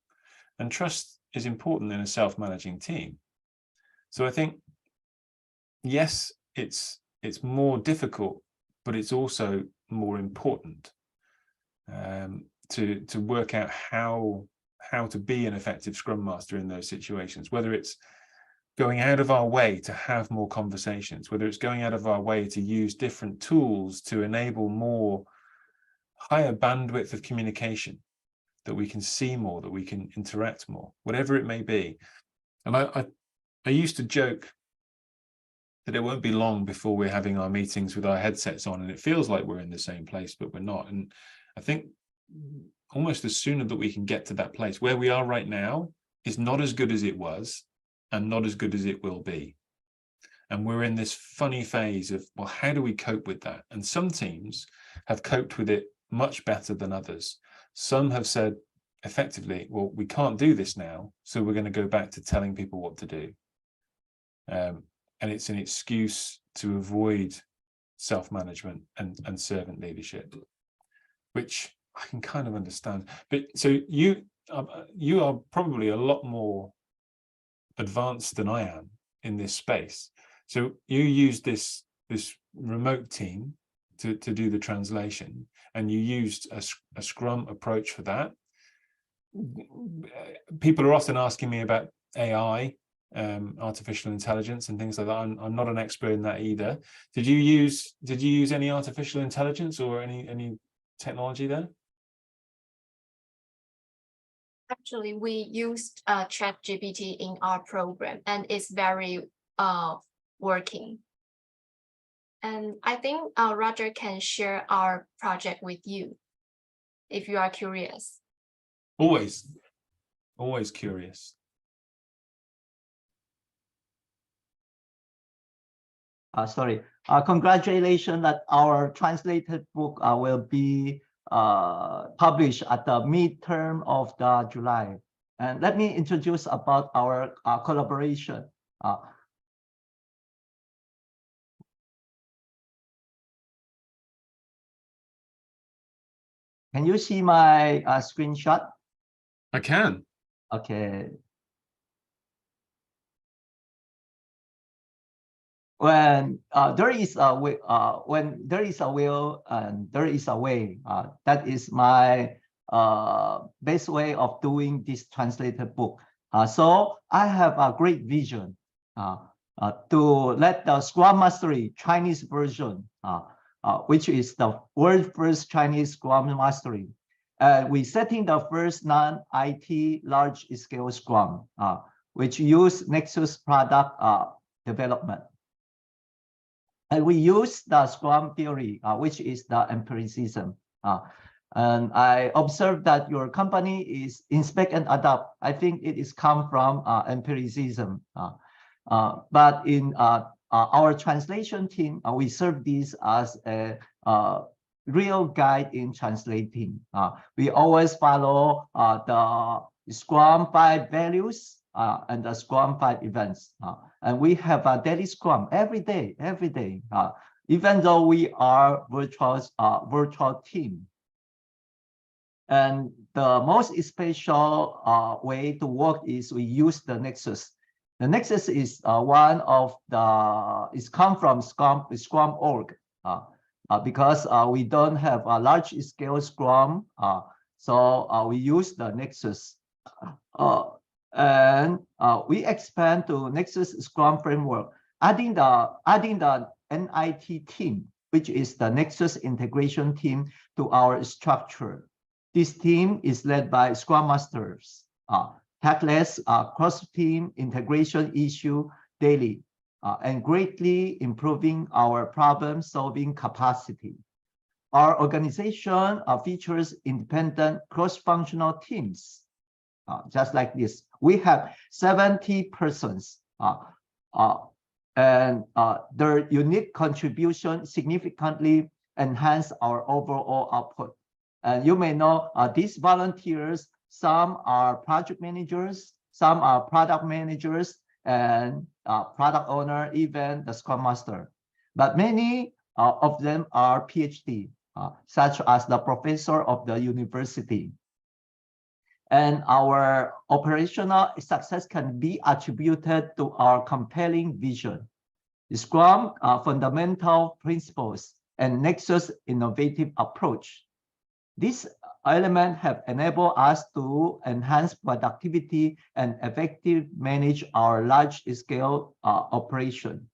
And trust is important in a self-managing team. So I think, yes, it's more difficult, but it's also more important to work out how to be an effective Scrum Master in those situations, whether it's going out of our way to have more conversations, whether it's going out of our way to use different tools to enable more higher bandwidth of communication, that we can see more, that we can interact more, whatever it may be. And I used to joke that it won't be long before we're having our meetings with our headsets on and it feels like we're in the same place, but we're not. And I think almost the sooner that we can get to that place, where we are right now is not as good as it was and not as good as it will be. And we're in this funny phase of, well, how do we cope with that? And some teams have coped with it much better than others. Some have said effectively, well, we can't do this now, so we're going to go back to telling people what to do. And it's an excuse to avoid self-management and servant leadership, which I can kind of understand. But so you are probably a lot more advanced than I am in this space. So you use this remote team to do the translation, and you used a Scrum approach for that. People are often asking me about AI, artificial intelligence and things like that. I'm not an expert in that either. Did you use any artificial intelligence or any technology there? Actually, we used ChatGPT in our program, and it's very working. And I think Roger can share our project with you if you are curious. Always curious. Sorry. Congratulations that our translated book will be published at the midterm of July. And let me introduce about our collaboration. Can you see my screenshot? I can. Okay. When there is a way, when there is a will and there is a way, that is my best way of doing this translated book. So I have a great vision to let the Scrum Mastery Chinese version, which is the world first Chinese Scrum Mastery. We're setting the first non-IT large-scale Scrum, which use Nexus product development. And we use the Scrum theory, which is the empiricism. And I observed that your company is inspect and adopt. I think it is come from empiricism. But in our translation team, we serve this as a real guide in translating. We always follow the Scrum 5 values and the Scrum 5 events. And we have a daily Scrum every day, even though we are virtual team. And the most special way to work is we use the Nexus. The Nexus is one of it's come from Scrum org, because we don't have a large scale Scrum, so we use the Nexus. And we expand to Nexus Scrum framework, adding the NIT team, which is the Nexus integration team, to our structure. This team is led by Scrum Masters, tackles cross-team integration issue daily, and greatly improving our problem-solving capacity. Our organization features independent cross-functional teams, just like this. We have 70 persons, and their unique contribution significantly enhance our overall output. And you may know these volunteers, some are project managers, some are product managers, and product owner, even the Scrum Master. But many of them are PhD, such as the professor of the university. And our operational success can be attributed to our compelling vision, the Scrum fundamental principles, and Nexus innovative approach. This elements have enabled us to enhance productivity and effectively manage our large-scale operation.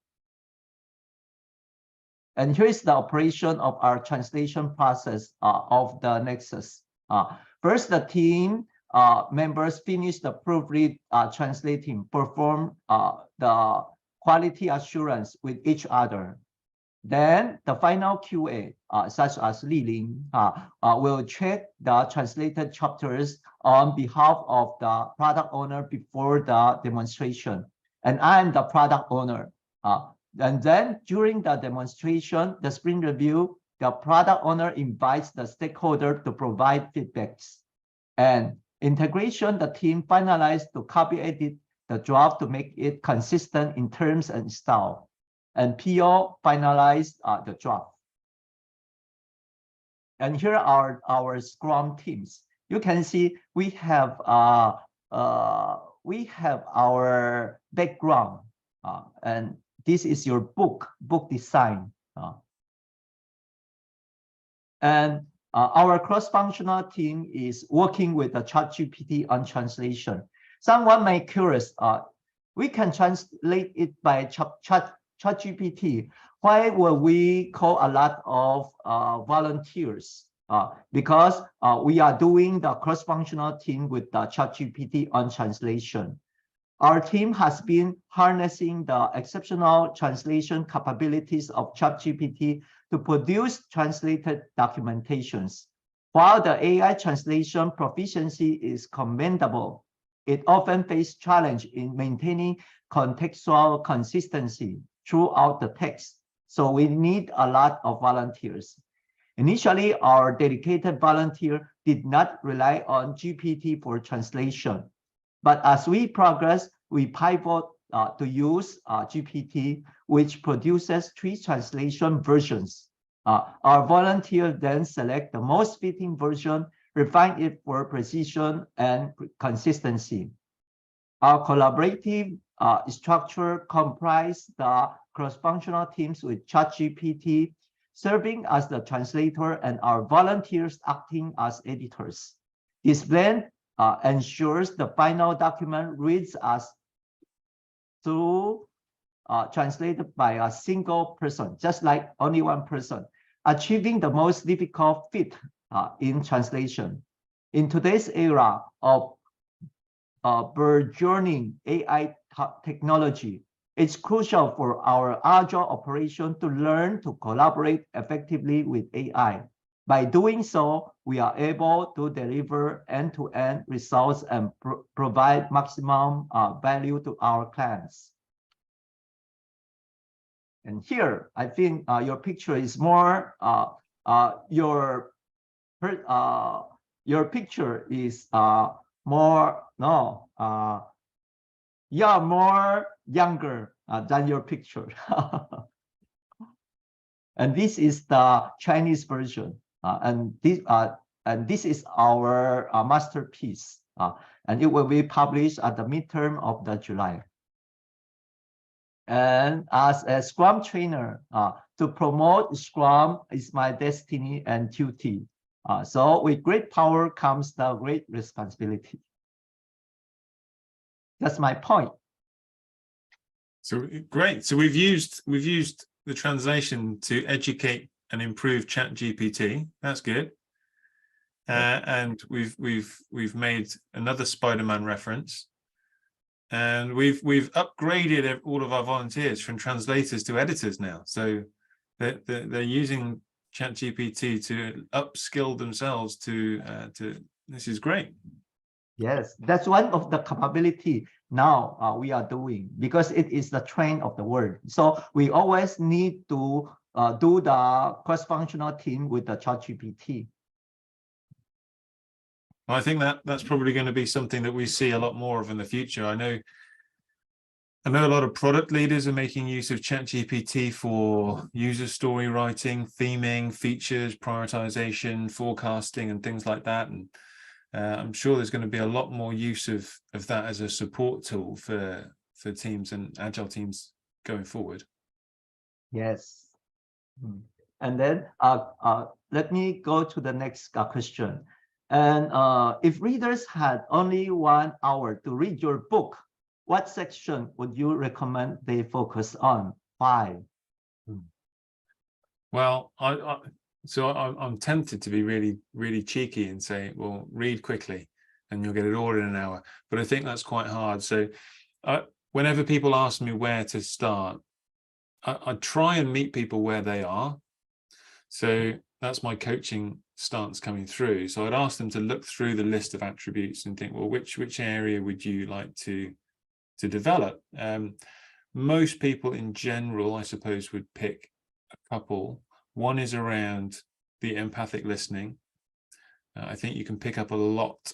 And here is the operation of our translation process of the Nexus. First, the team members finish the proofread translating, perform the quality assurance with each other. Then the final QA, such as Li Ling, will check the translated chapters on behalf of the product owner before the demonstration. And I am the product owner. And then during the demonstration, the sprint review, the product owner invites the stakeholder to provide feedbacks. And integration, the team finalized to copy edit the draft to make it consistent in terms and style. And PO finalized the draft. And here are our Scrum teams. You can see we have our background, and this is your book design. And our cross-functional team is working with the ChatGPT on translation. Someone may be curious, we can translate it by ChatGPT. Why will we call a lot of volunteers? Because we are doing the cross-functional team with the ChatGPT on translation. Our team has been harnessing the exceptional translation capabilities of ChatGPT to produce translated documentations. While the AI translation proficiency is commendable, it often faces challenge in maintaining contextual consistency throughout the text. So we need a lot of volunteers. Initially, our dedicated volunteer did not rely on GPT for translation. But as we progress, we pivot to use GPT, which produces 3 translation versions. Our volunteer then select the most fitting version, refine it for precision and consistency. Our collaborative structure comprises the cross-functional teams with ChatGPT serving as the translator and our volunteers acting as editors. This blend ensures the final document reads as through translated by a single person, just like only one person, achieving the most difficult feat in translation. In today's era of burgeoning AI technology, it's crucial for our agile operation to learn to collaborate effectively with AI. By doing so, we are able to deliver end-to-end results and provide maximum value to our clients. And here, I think your picture is more, your picture is more, no, you are more younger than your picture. And this is the Chinese version. And this is our masterpiece, and it will be published at the midterm of the July. And as a Scrum trainer, to promote Scrum is my destiny and duty. So with great power comes the great responsibility. That's my point. So great. So we've used the translation to educate and improve ChatGPT. That's good. And we've made another Spider-Man reference, and we've upgraded all of our volunteers from translators to editors now. So they're using ChatGPT to upskill themselves to this is great. Yes, that's one of the capability now we are doing, because it is the trend of the world. So we always need to do the cross-functional team with the ChatGPT. I think that's probably going to be something that we see a lot more of in the future. I know a lot of product leaders are making use of ChatGPT for user story writing, theming, features, prioritization, forecasting, and things like that. And I'm sure there's going to be a lot more use of that as a support tool for teams and agile teams going forward. Yes. And then let me go to the next question. And if readers had only 1 hour to read your book, what section would you recommend they focus on? Why? Well, I'm tempted to be really cheeky and say, well, read quickly and you'll get it all in an hour. But I think that's quite hard. So whenever people ask me where to start, I try and meet people where they are. So that's my coaching stance coming through. So I'd ask them to look through the list of attributes and think, well, which area would you like to develop? Most people in general, I suppose, would pick a couple. One is around the empathic listening. I think you can pick up a lot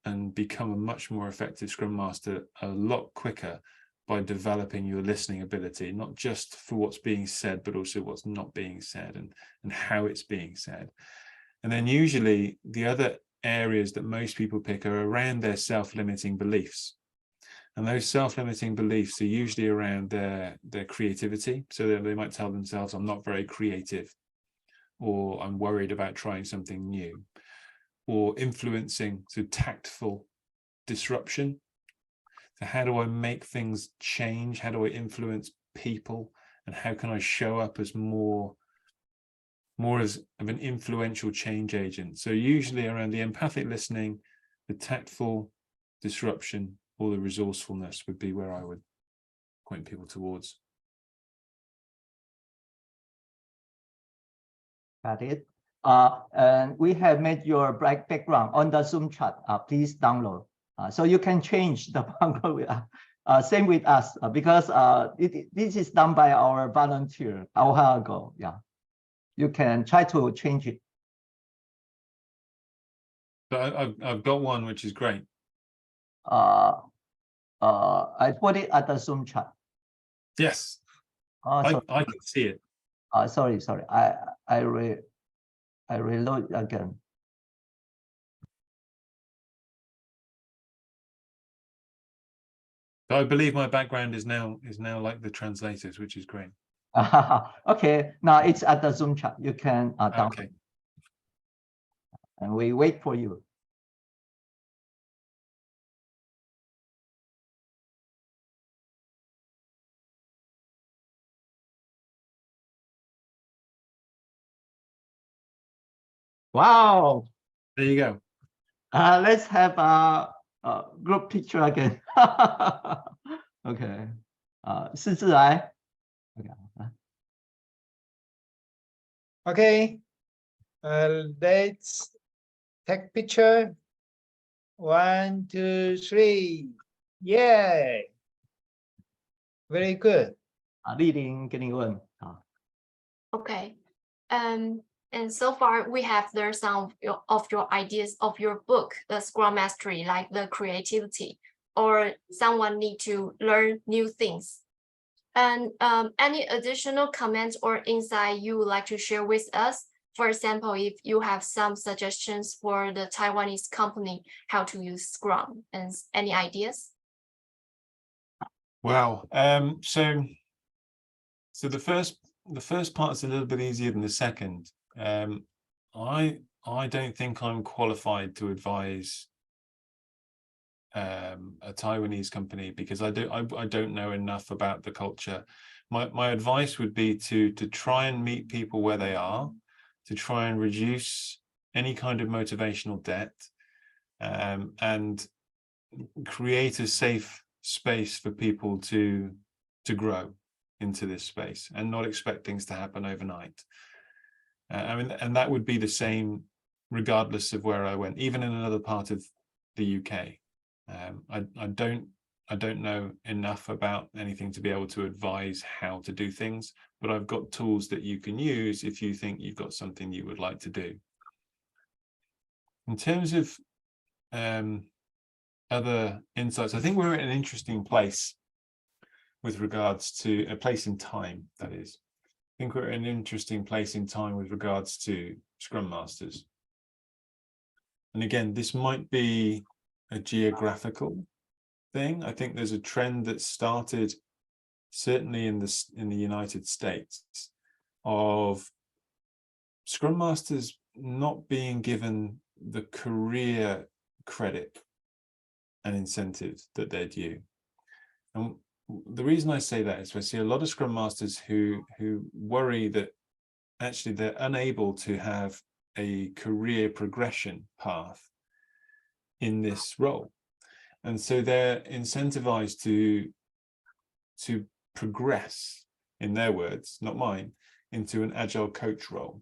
and become a much more effective Scrum Master a lot quicker by developing your listening ability, not just for what's being said, but also what's not being said and how it's being said. And then usually the other areas that most people pick are around their self-limiting beliefs. And those self-limiting beliefs are usually around their creativity. So they might tell themselves, I'm not very creative, or I'm worried about trying something new, or influencing, so tactful disruption. So how do I make things change? How do I influence people? And how can I show up as more as of an influential change agent? So usually around the empathic listening, the tactful disruption, or the resourcefulness would be where I would point people towards. Got it. And we have made your background on the Zoom chat. Please download. So you can change the background. Same with us, because this is done by our volunteer a while ago. Yeah, you can try to change it. But I've got one which is great. I put it at the Zoom chat. Yes, I can see it. Sorry. I reload again. I believe my background is now like the translators, which is great. Okay, now it's at the Zoom chat. You can download. Okay. And we wait for you. Wow. There you go. Let's have a group picture again. Okay. 施志来. Okay. Let's take picture. 1, 2, 3. Yay. Very good. 丽玲给你问. Okay. And so far we have learned some of your ideas of your book, the Scrum Mastery, like the creativity, or someone need to learn new things. And any additional comments or insight you would like to share with us? For example, if you have some suggestions for the Taiwanese company, how to use Scrum, and any ideas? Wow. So the first part is a little bit easier than the second. I don't think I'm qualified to advise a Taiwanese company, because I don't know enough about the culture. My advice would be to try and meet people where they are, to try and reduce any kind of motivational debt, and create a safe space for people to grow into this space, and not expect things to happen overnight. I mean, and that would be the same regardless of where I went, even in another part of the UK. I don't know enough about anything to be able to advise how to do things, but I've got tools that you can use if you think you've got something you would like to do. In terms of other insights, I think we're at an interesting place with regards to a place in time, that is. I think we're at an interesting place in time with regards to Scrum Masters. And again, this might be a geographical thing. I think there's a trend that started certainly in the United States of Scrum Masters not being given the career credit and incentives that they're due. And the reason I say that is I see a lot of Scrum Masters who worry that actually they're unable to have a career progression path in this role. And so they're incentivized to progress, in their words, not mine, into an agile coach role.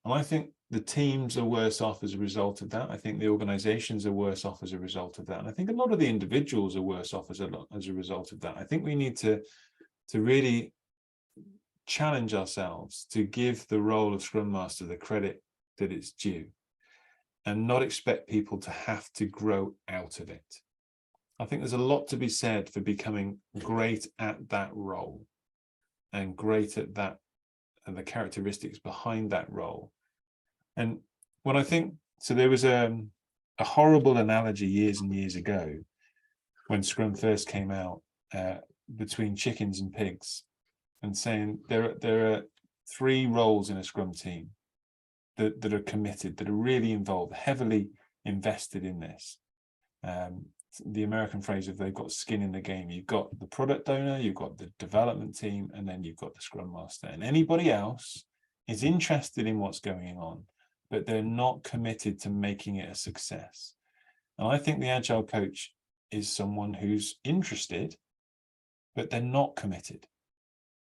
And I think the teams are worse off as a result of that. I think the organizations are worse off as a result of that. And I think a lot of the individuals are worse off as a result of that. I think we need to really challenge ourselves to give the role of Scrum Master the credit that it's due and not expect people to have to grow out of it. I think there's a lot to be said for becoming great at that role and great at that and the characteristics behind that role. And when I think, so there was a horrible analogy years and years ago when Scrum first came out between chickens and pigs, and saying there are 3 roles in a Scrum team that are committed, that are really involved, heavily invested in this. The American phrase of they've got skin in the game. You've got the product owner, you've got the development team, and then you've got the Scrum Master. And anybody else is interested in what's going on, but they're not committed to making it a success. And I think the Agile coach is someone who's interested, but they're not committed.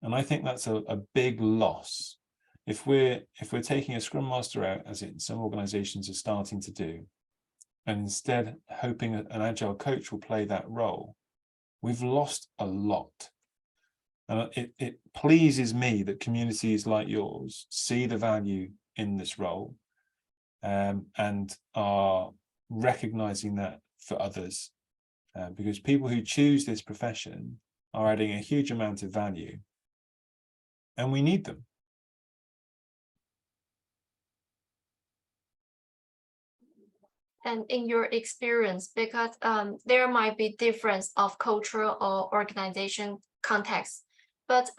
And I think that's a big loss. If we're taking a Scrum Master out, as some organizations are starting to do, and instead hoping an Agile coach will play that role, we've lost a lot. And it pleases me that communities like yours see the value in this role and are recognizing that for others, because people who choose this profession are adding a huge amount of value, and we need them. And in your experience, because there might be difference of cultural or organization context, but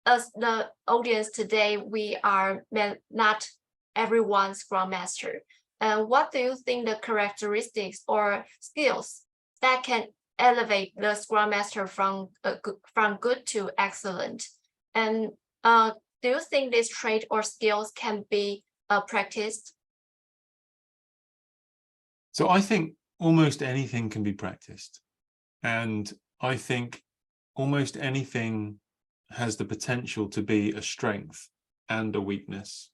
as the audience today, we are not everyone Scrum Master. What do you think the characteristics or skills that can elevate the Scrum Master from good to excellent? And do you think this trait or skills can be practiced? So I think almost anything can be practiced. And I think almost anything has the potential to be a strength and a weakness.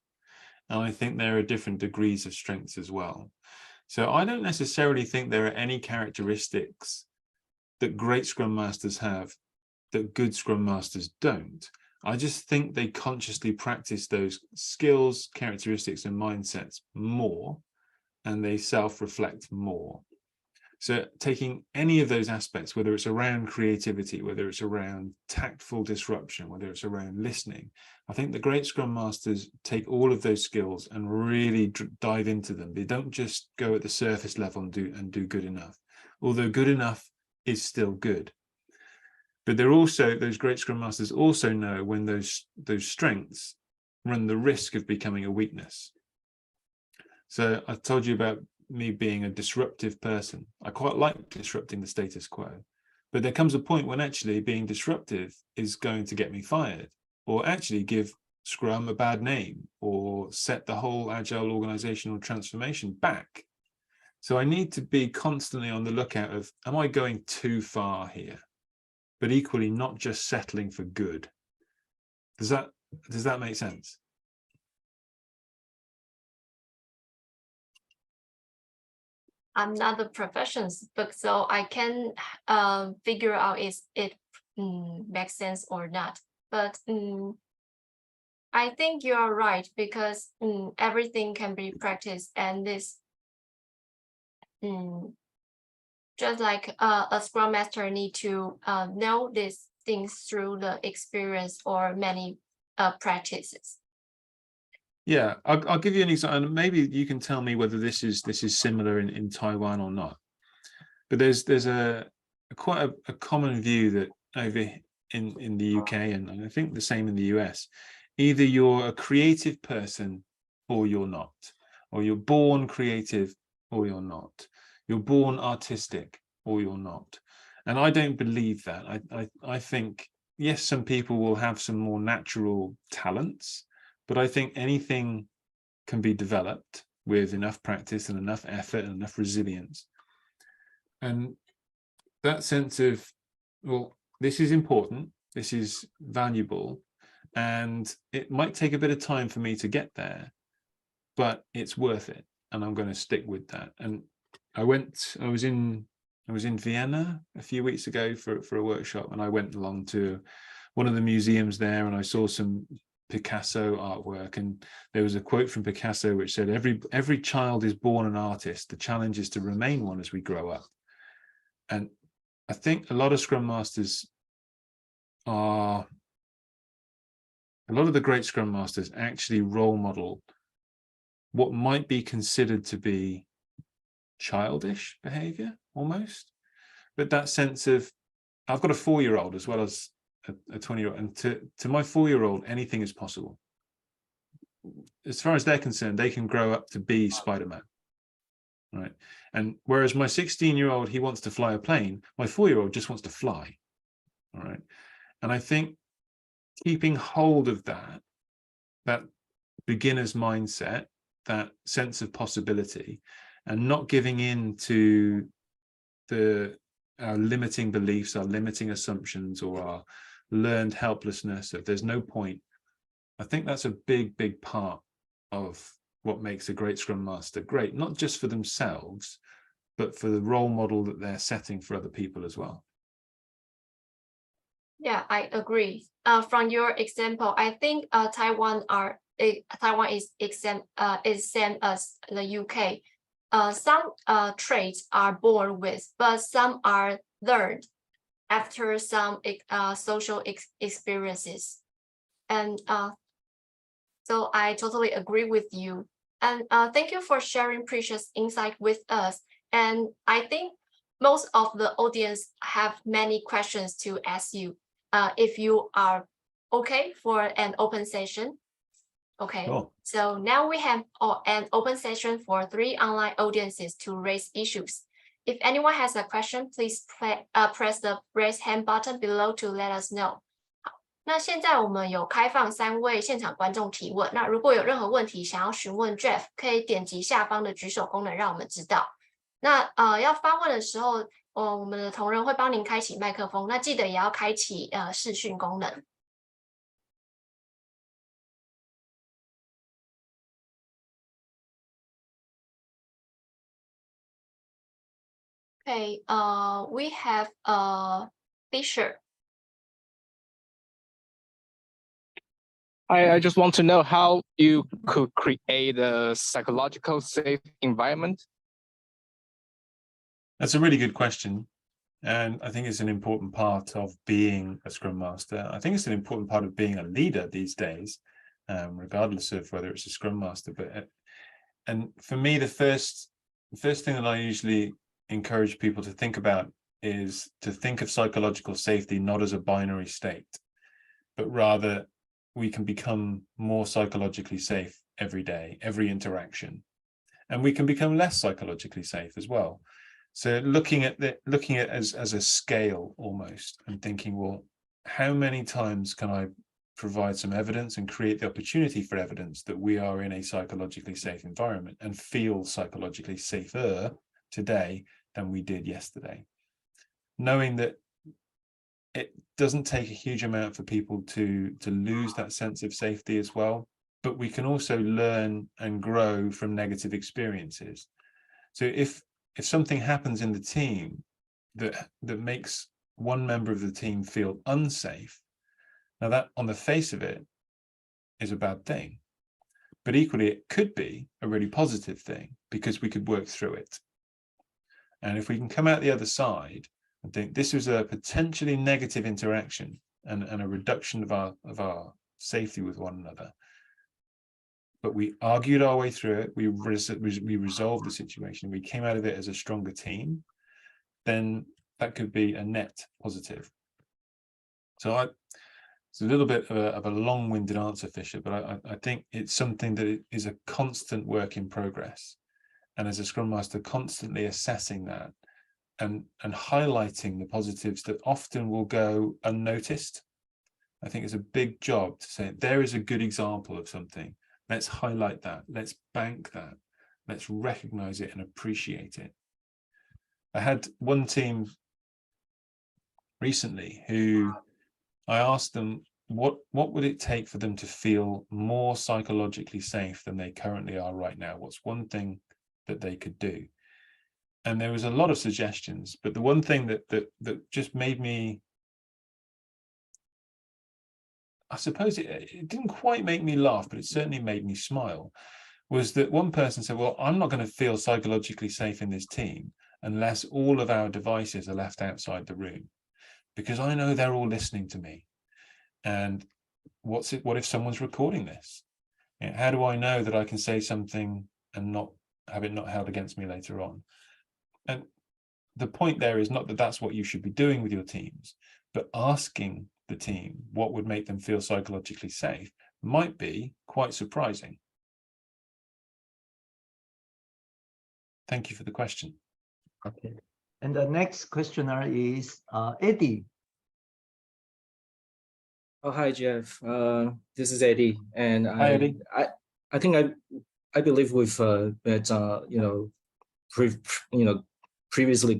And I think there are different degrees of strengths as well. So I don't necessarily think there are any characteristics that great Scrum Masters have that good Scrum Masters don't. I just think they consciously practice those skills, characteristics, and mindsets more, and they self-reflect more. So taking any of those aspects, whether it's around creativity, whether it's around tactful disruption, whether it's around listening, I think the great Scrum Masters take all of those skills and really dive into them. They don't just go at the surface level and do good enough, although good enough is still good. But they're also, those great Scrum Masters also know when those strengths run the risk of becoming a weakness. So I told you about me being a disruptive person. I quite like disrupting the status quo, but there comes a point when actually being disruptive is going to get me fired, or actually give Scrum a bad name, or set the whole agile organizational transformation back. So I need to be constantly on the lookout of, am I going too far here? But equally not just settling for good. Does that make sense? I'm not a professional, but so I can figure out if it makes sense or not. But I think you are right, because everything can be practiced, and this just like a Scrum Master need to know these things through the experience or many practices. Yeah, I'll give you an example, and maybe you can tell me whether this is similar in Taiwan or not. But there's quite a common view that over in the UK, and I think the same in the US, either you're a creative person or you're not. or you're born creative or you're not. You're born artistic or you're not. And I don't believe that. I think, yes, some people will have some more natural talents, but I think anything can be developed with enough practice and enough effort and enough resilience. And that sense of, well, this is important, this is valuable, and it might take a bit of time for me to get there, but it's worth it, and I'm going to stick with that. And I was in Vienna a few weeks ago for a workshop, and I went along to one of the museums there, and I saw some Picasso artwork, and there was a quote from Picasso which said, every child is born an artist. The challenge is to remain one as we grow up. And I think a lot of Scrum Masters a lot of the great Scrum Masters actually role model what might be considered to be childish behavior almost, but that sense of, I've got a 4-year-old as well as a 20-year-old, and to my 4-year-old, anything is possible. As far as they're concerned, they can grow up to be Spider-Man, right? And whereas my 16-year-old, he wants to fly a plane, my 4-year-old just wants to fly, all right? And I think keeping hold of that beginner's mindset, that sense of possibility, and not giving in to our limiting beliefs, our limiting assumptions, or our learned helplessness of there's no point. I think that's a big part of what makes a great Scrum Master great, not just for themselves, but for the role model that they're setting for other people as well. Yeah, I agree. From your example, I think Taiwan is same as the UK. Some traits are born with, but some are learned after some social experiences. And so I totally agree with you. And thank you for sharing precious insight with us. And I think most of the audience have many questions to ask you. If you are okay for an open session. Okay, Cool. So now we have an open session for 3 online audiences to raise issues. If anyone has a question, please press the raise hand button below to let us know. 好，那现在我们有开放3位现场观众提问。那如果有任何问题想要询问 Geoff， 可以点击下方的举手功能让我们知道。那要发问的时候，我们的同仁会帮您开启麦克风，那记得也要开启视讯功能。Okay, we have Fisher. I just want to know how you could create a psychological safe environment. That's a really good question. And I think it's an important part of being a Scrum Master. I think it's an important part of being a leader these days, regardless of whether it's a Scrum Master. And for me, the first thing that I usually encourage people to think about is to think of psychological safety not as a binary state, but rather we can become more psychologically safe every day, every interaction, and we can become less psychologically safe as well. So looking at it as a scale almost, and thinking, well, how many times can I provide some evidence and create the opportunity for evidence that we are in a psychologically safe environment and feel psychologically safer today than we did yesterday, knowing that it doesn't take a huge amount for people to lose that sense of safety as well, but we can also learn and grow from negative experiences. So if something happens in the team that makes one member of the team feel unsafe, now that on the face of it is a bad thing, but equally it could be a really positive thing because we could work through it. And if we can come out the other side and think this was a potentially negative interaction and a reduction of our safety with one another, but we argued our way through it, we resolved the situation, we came out of it as a stronger team, then that could be a net positive. So It's a little bit of a long-winded answer, Fisher, but I think it's something that is a constant work in progress. And as a Scrum Master, constantly assessing that and highlighting the positives that often will go unnoticed. I think it's a big job to say, there is a good example of something. Let's highlight that. Let's bank that. Let's recognize it and appreciate it. I had one team recently who I asked them, what would it take for them to feel more psychologically safe than they currently are right now? What's one thing that they could do? And there was a lot of suggestions, but the one thing that just made me, I suppose it didn't quite make me laugh, but it certainly made me smile, was that one person said, well, I'm not going to feel psychologically safe in this team unless all of our devices are left outside the room, because I know they're all listening to me. And what if someone's recording this? How do I know that I can say something and not have it not held against me later on? And the point there is not that that's what you should be doing with your teams, but asking the team what would make them feel psychologically safe might be quite surprising. Thank you for the question. Okay. And the next questioner is Eddie. Oh, hi, Jeff. This is Eddie, and Hi, Eddie. I think I believe we've met, previously,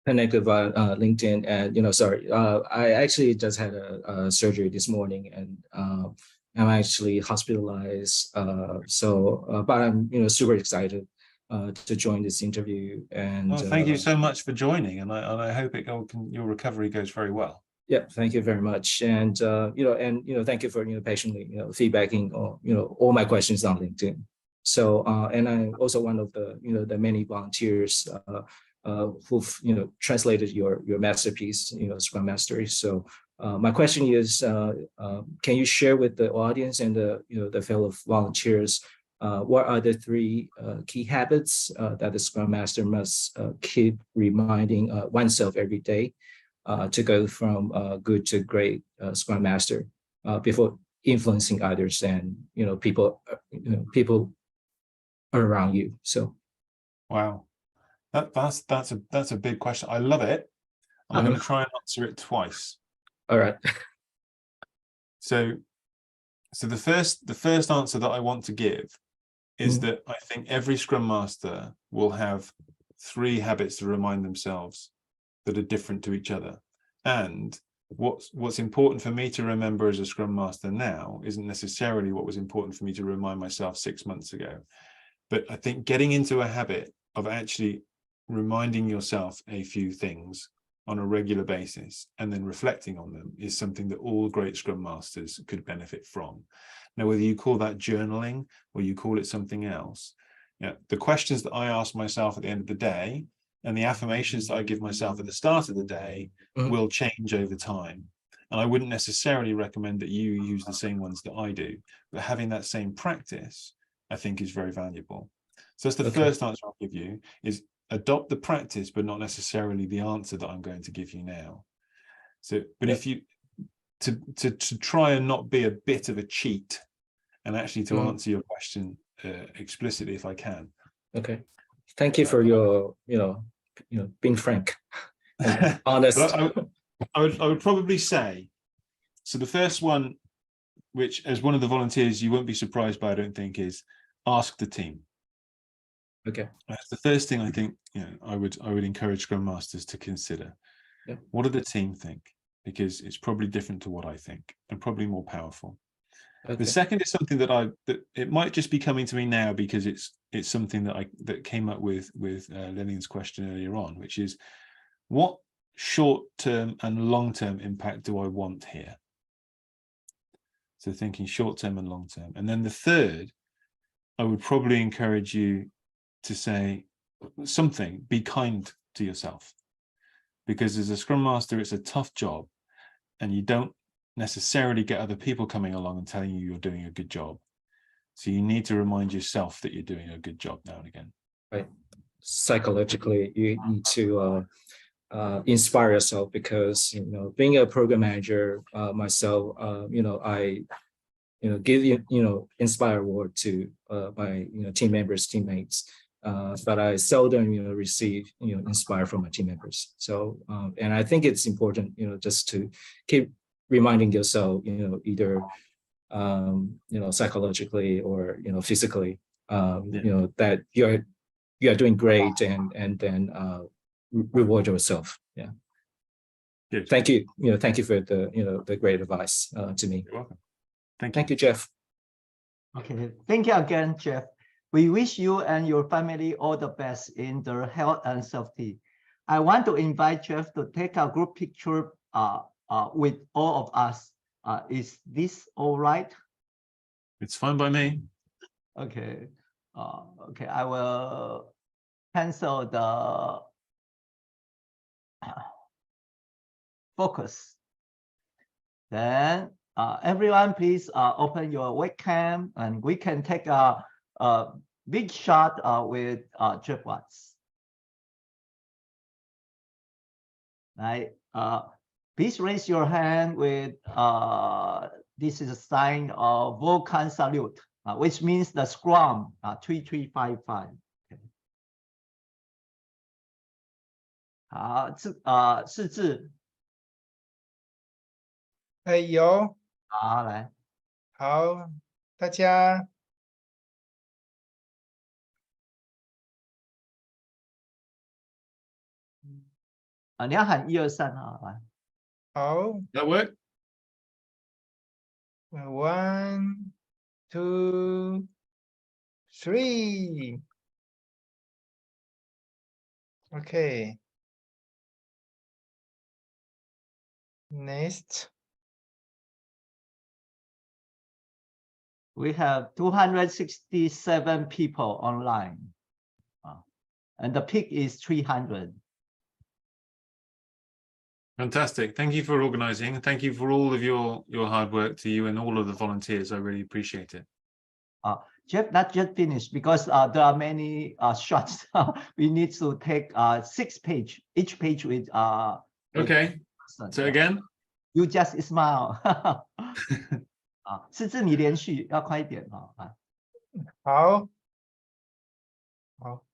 connected via LinkedIn, and sorry, I actually just had a surgery this morning, and I'm actually hospitalized. But I'm super excited to join this interview. And Well, thank you so much for joining, and I hope your recovery goes very well. Yeah, thank you very much, and thank you for patiently feedbacking all my questions on LinkedIn. So and I'm also one of the the many volunteers who've translated your masterpiece, Scrum Mastery. So my question is, can you share with the audience and the fellow volunteers what are the 3 key habits that the Scrum Master must keep reminding oneself every day to go from good to great Scrum Master before influencing others and people around you? So, wow, that's a big question. I love it. I'm going to try and answer it twice. All right. So the first answer that I want to give is that I think every Scrum Master will have 3 habits to remind themselves that are different to each other. And what's important for me to remember as a Scrum Master now isn't necessarily what was important for me to remind myself 6 months ago. But I think getting into a habit of actually reminding yourself a few things on a regular basis and then reflecting on them is something that all great Scrum Masters could benefit from. Now, whether you call that journaling or you call it something else, the questions that I ask myself at the end of the day and the affirmations that I give myself at the start of the day will change over time. And I wouldn't necessarily recommend that you use the same ones that I do, but having that same practice, I think, is very valuable. So that's the first answer I'll give you, is adopt the practice, but not necessarily the answer that I'm going to give you now. So, but if you, to try and not be a bit of a cheat and actually to answer your question explicitly, if I can. Okay. Thank you for your, being frank and honest. I would probably say, so the first one, which as one of the volunteers, you won't be surprised by, I don't think, is ask the team. Okay. That's the first thing I think, I would encourage Scrum Masters to consider. Yeah. What do the team think? Because it's probably different to what I think and probably more powerful. Okay. The second is something that it might just be coming to me now because it's something that came up with Lillian's question earlier on, which is, what short-term and long-term impact do I want here? So thinking short-term and long-term. And then the third, I would probably encourage you to say something, be kind to yourself. Because as a Scrum Master, it's a tough job and you don't necessarily get other people coming along and telling you you're doing a good job. So you need to remind yourself that you're doing a good job now and again. Right. Psychologically, you need to inspire yourself, because being a program manager myself, I give inspire word to my team members, teammates, but I seldom receive inspire from my team members. So and I think it's important just to keep reminding yourself either psychologically or physically that you are doing great, and then reward yourself. Yeah. Good. Thank you. Thank you for the great advice to me. You're welcome. Thank you. Thank you, Geoff. Okay, thank you again, Geoff. We wish you and your family all the best in their health and safety. I want to invite Geoff to take a group picture with all of us. Is this all right? It's fine by me. Okay. Okay, I will cancel the focus. Then everyone, please open your webcam, and we can take a big shot with Geoff Watts. Right. Please raise your hand with this is a sign of Vulcan salute, which means the Scrum 3355. Okay. 好，世志，有，好，来，好，大家你要喊1、2、3啊，来，好 That work? ，1, 2, 3. Okay. Next. We have 267 people online, and the peak is 300. Fantastic. Thank you for organizing. Thank you for all of your hard work, to you and all of the volunteers. I really appreciate it. Geoff, not just finished, because there are many shots. We need to take 6 pages, each page with Okay. So again? You just smile. 世志你连续要快一点啊。好，好。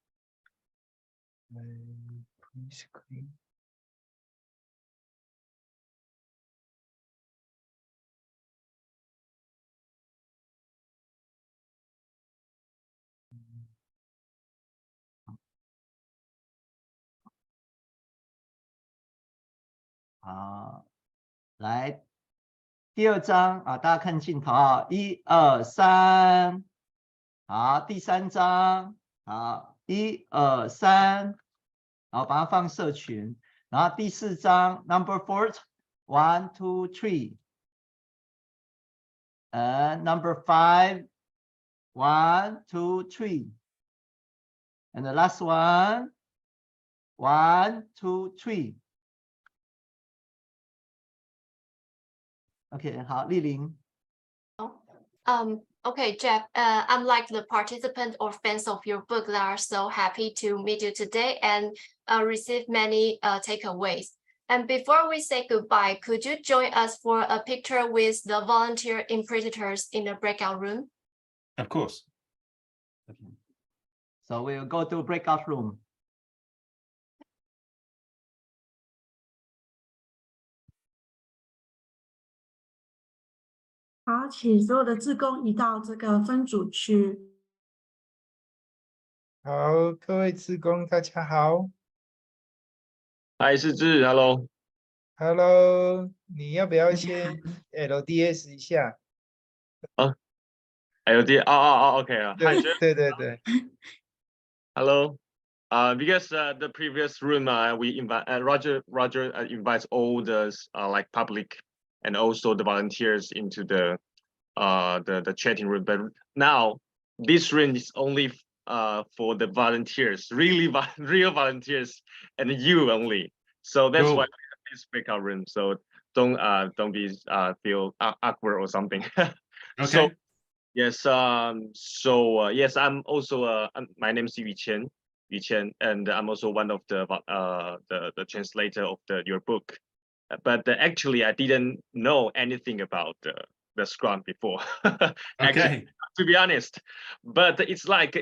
Screen.来，第2张大家看镜头1、2、3，好，第3张，好，1、2、3，好，把它放社群，然后第4张 number 4 1 2 3， and number 5 1 2 3， and the last one 1 2 3。OK， 好，丽玲。Okay, Geoff, I'm like the participant or fans of your book that are so happy to meet you today and receive many takeaways. And before we say goodbye, could you join us for a picture with the volunteer interpreters in the breakout room? Of course. Okay. So we'll go to breakout room. 好，请所有的志工移到这个分组区。好，各位志工，大家好。嗨，世志 ，Hello。Hello，你要不要先 LDS 一下？LD，OK 啊。对。Hello. Because the previous room we invite Roger invites all the like public and also the volunteers into the chatting room, but now this room is only for the volunteers, real volunteers, and you only. So that's why we have this breakout room. So don't be feel awkward or something. Okay. So yes, yes, I'm also my name is Yu Qian. Yuqian, and I'm also one of the translator of your book. But actually, I didn't know anything about the Scrum before. Actually, to be honest, but it's like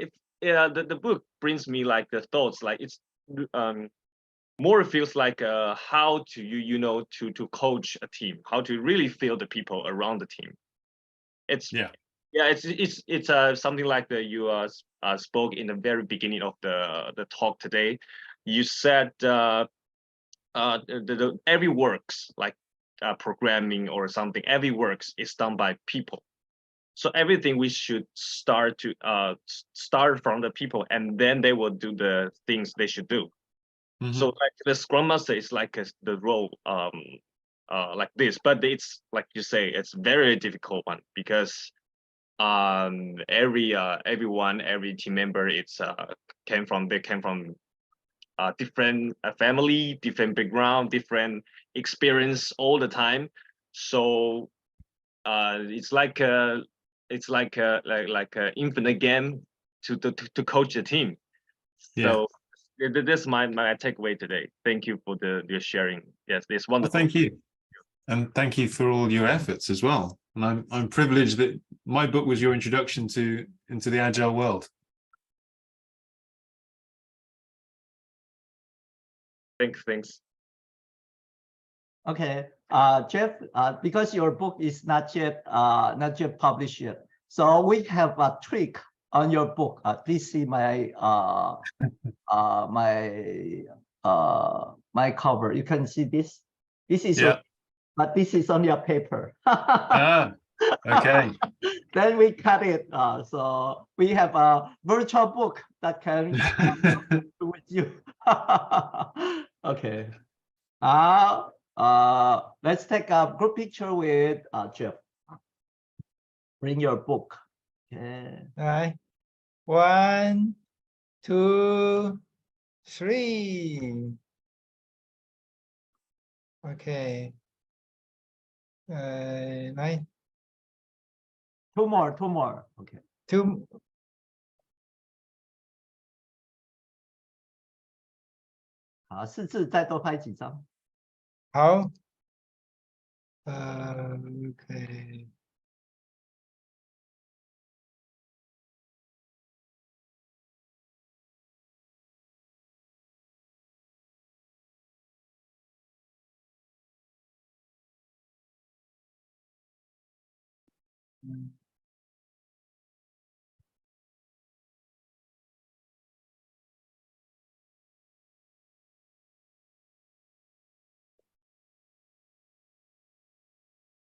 the book brings me like the thoughts, like it's more feels like how to to coach a team, how to really feel the people around the team. It's it's something like you spoke in the very beginning of the talk today. You said every works like programming or something, every works is done by people. So everything we should start from the people, and then they will do the things they should do. So like the Scrum Master is like the role like this, but it's like you say, it's very difficult one because every team member came from different family, different background, different experience all the time. So it's like a infinite game to coach the team. So this is my takeaway today. Thank you for your sharing. Yes, it's wonderful. Well, thank you, and thank you for all your efforts as well. And I'm privileged that my book was your introduction into the agile world. Thanks. Okay, Geoff, because your book is not yet published yet, so we have a trick on your book. Please see my my cover. You can see this. This is but this is only a paper. Okay. Then we cut it. So we have a virtual book that can with you. Okay. Let's take a group picture with Geoff. Bring your book. Okay. All right. 1, 2, 3. Okay. 9. Two more. Okay. 2. 好，4字再多拍几张。好。OK。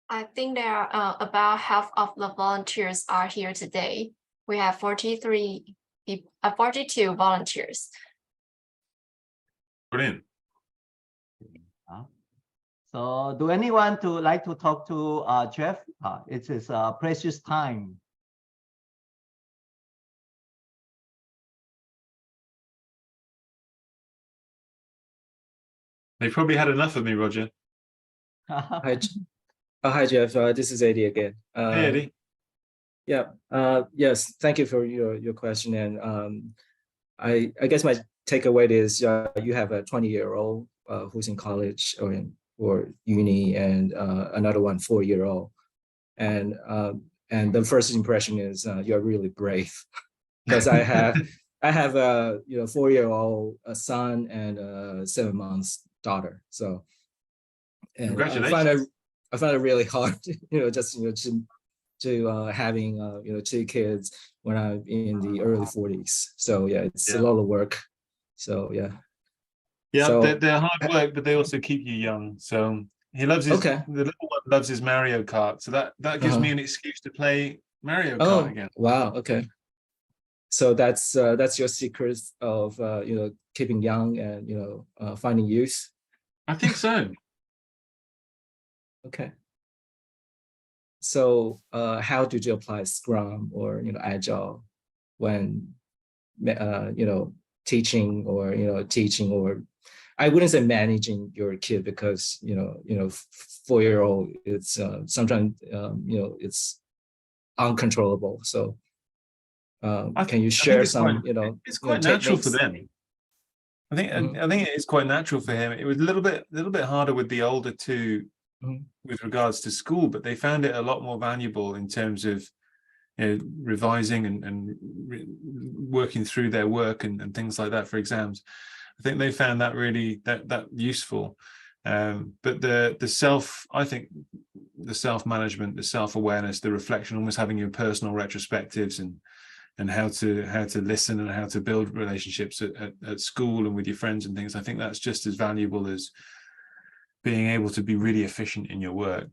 I think there are about half of the volunteers are here today. We have 42 volunteers. Brilliant. So do anyone like to talk to Geoff? It is precious time. They probably had enough of me, Roger. Hi, Geoff. This is Eddie again. Hey, Eddie. Yeah. Yes. Thank you for your question. And I guess my takeaway is you have a 20-year-old who's in college or uni, and another 4-year-old. And the first impression is you're really brave, because I have a 4-year-old son and a 7-month daughter. So, and congratulations. I find it really hard, to having 2 kids when I'm in the early 40s. So yeah, it's a lot of work. So yeah. Yeah, so, they're hard work, but they also keep you young. So he loves his the little one loves his Mario Kart. So that gives me an excuse to play Mario Kart again. Wow. Okay. So that's your secret of keeping young and finding youth. I think so. Okay. So how did you apply Scrum or Agile when teaching or I wouldn't say managing your kid, because 4-year-old, it's sometimes it's uncontrollable. So can you share some it's quite natural for them. I think it is quite natural for him. It was a little bit harder with the older two with regards to school, but they found it a lot more valuable in terms of revising and working through their work and things like that for exams. I think they found that really that useful. But I think the self-management, the self-awareness, the reflection, almost having your personal retrospectives and how to listen and how to build relationships at school and with your friends and things. I think that's just as valuable as being able to be really efficient in your work.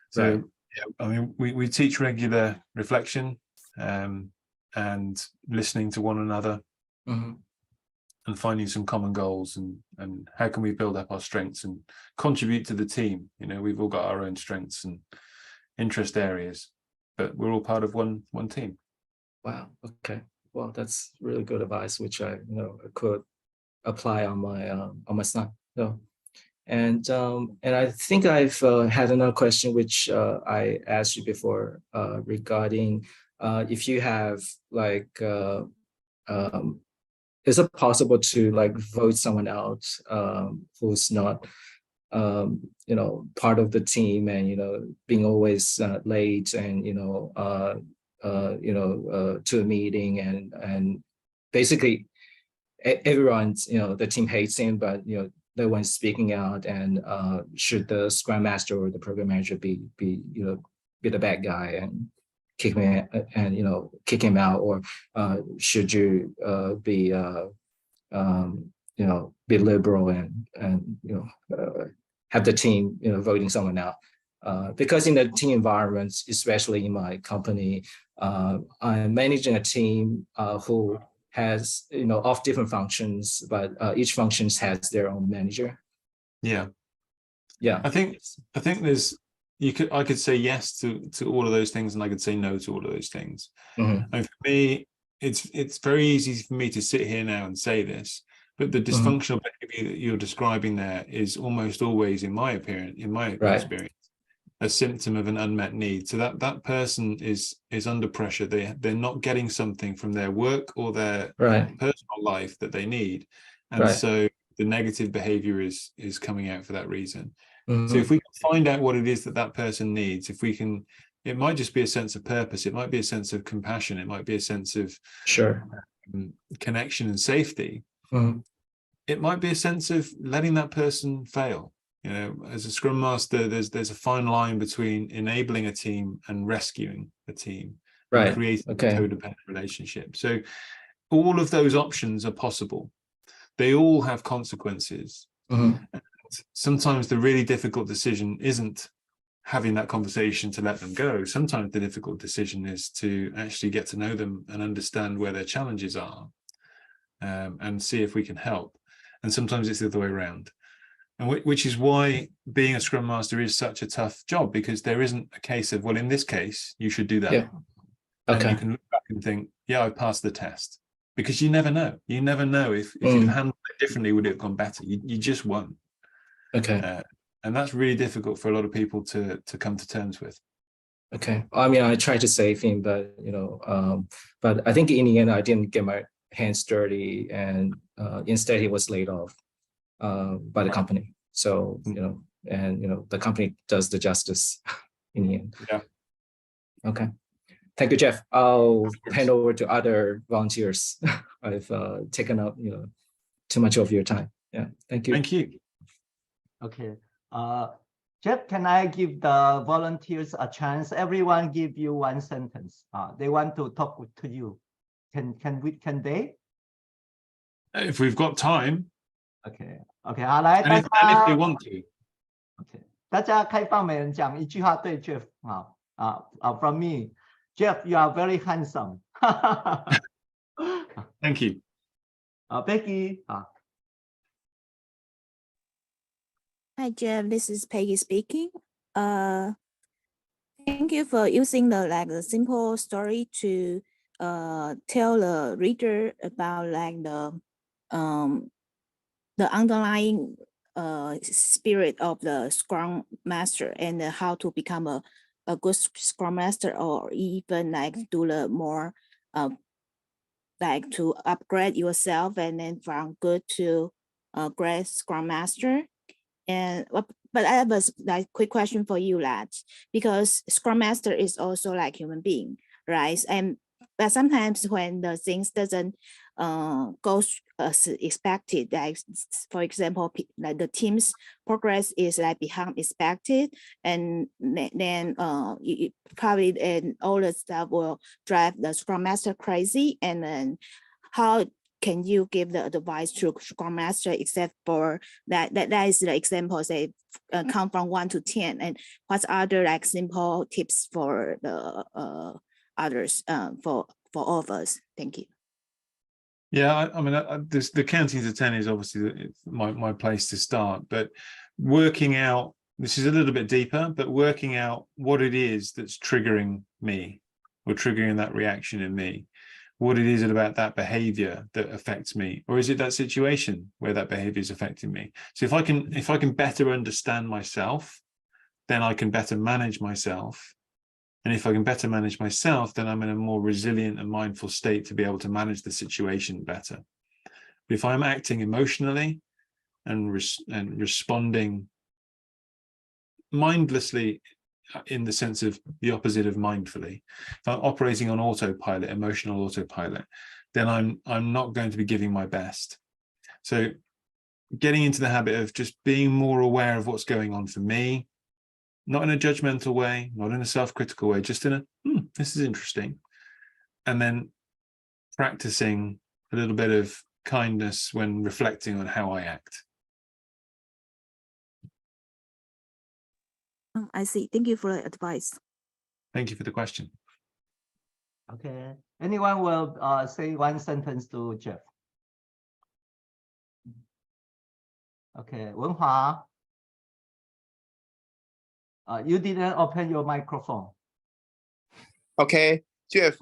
So Right. yeah, I mean, we teach regular reflection and listening to one another and finding some common goals and how can we build up our strengths and contribute to the team. You know, we've all got our own strengths and interest areas, but we're all part of one team. Wow. Okay. Well, that's really good advice, which I could apply on my son. So, and I think I've had another question which I asked you before regarding if you have like is it possible to like vote someone out who's not part of the team and being always late and to a meeting and basically everyone's the team hates him, but no one's speaking out, and should the Scrum Master or the program manager be the bad guy and kick him and kick him out, or should you be liberal and have the team voting someone out? Because in the team environments, especially in my company, I'm managing a team who has of different functions, but each function has their own manager. Yeah. I think there's I could say yes to all of those things, and I could say no to all of those things. And for me, it's very easy for me to sit here now and say this, but the dysfunctional behavior that you're describing there is almost always, in my experience, a symptom of an unmet need. So that person is under pressure. They're not getting something from their work or their personal life that they need, and so the negative behavior is coming out for that reason. So if we can find out what it is that person needs, it might just be a sense of purpose, it might be a sense of compassion, it might be a sense of connection and safety. It might be a sense of letting that person fail. As a Scrum Master, there's a fine line between enabling a team and rescuing a team, and creating a codependent relationship. So all of those options are possible. They all have consequences. Sometimes the really difficult decision isn't having that conversation to let them go. Sometimes the difficult decision is to actually get to know them and understand where their challenges are, and see if we can help. And sometimes it's the other way around. And which is why being a Scrum Master is such a tough job, because there isn't a case of, well, in this case, you should do that. And you can look back and think, yeah, I passed the test. Because you never know. You never know if you'd handled it differently, would it have gone better? You just won't. And that's really difficult for a lot of people to come to terms with. I mean, I tried to save him, but but I think in the end, I didn't get my hands dirty, and instead he was laid off by the company. So the company does the justice in the end. Okay. Thank you, Geoff. I'll hand over to other volunteers. I've taken up too much of your time. Thank you. Thank you. Okay. Geoff, can I give the volunteers a chance? Everyone give you one sentence. They want to talk to you. Can they? If we've got time. Okay. 好，来， and if they want to. Okay. 大家开放，每人讲一句话对 Geoff。From me, Geoff, you are very handsome. Thank you. Becky. Hi, Geoff. This is Peggy speaking. Thank you for using the simple story to tell the reader about the underlying spirit of the Scrum Master and how to become a good Scrum Master, or even do the more to upgrade yourself and then from good to a great Scrum Master. And but I have a like quick question for you, lad, because Scrum Master is also like human being, right? And but sometimes when the things doesn't go as expected, like for example, like the team's progress is like behind expected, and then probably and all the stuff will drive the Scrum Master crazy. And then how can you give the advice to Scrum Master, except for that is the example, say, count from 1 to 10, and what's other like simple tips for the others, for all of us? Thank you. Yeah, I mean, the counting to 10 is obviously my place to start, but working out, this is a little bit deeper, but working out what it is that's triggering me or triggering that reaction in me. What it is about that behavior that affects me, or is it that situation where that behavior is affecting me? So if I can better understand myself, then I can better manage myself. And if I can better manage myself, then I'm in a more resilient and mindful state to be able to manage the situation better. But if I'm acting emotionally and responding mindlessly, in the sense of the opposite of mindfully, if I'm operating on autopilot, emotional autopilot, then I'm not going to be giving my best. So getting into the habit of just being more aware of what's going on for me, not in a judgmental way, not in a self-critical way, just in a, this is interesting. And then practicing a little bit of kindness when reflecting on how I act. I see. Thank you for the advice. Thank you for the question. Okay. Anyone will say one sentence to Geoff? Okay, Wenhua. You didn't open your microphone. Okay, Geoff,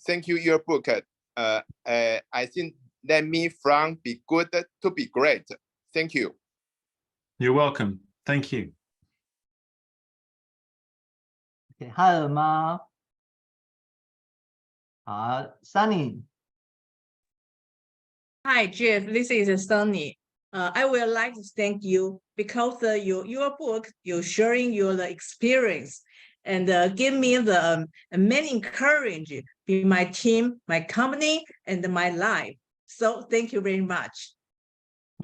thank you. Your book. I think that me from be good to be great. Thank you. You're welcome. Thank you. Okay, 哈尔吗？好 ，Sunny。 Hi, Geoff. This is Sunny. I would like to thank you because your book, you're sharing your experience and give me the many encourage in my team, my company, and my life. So thank you very much.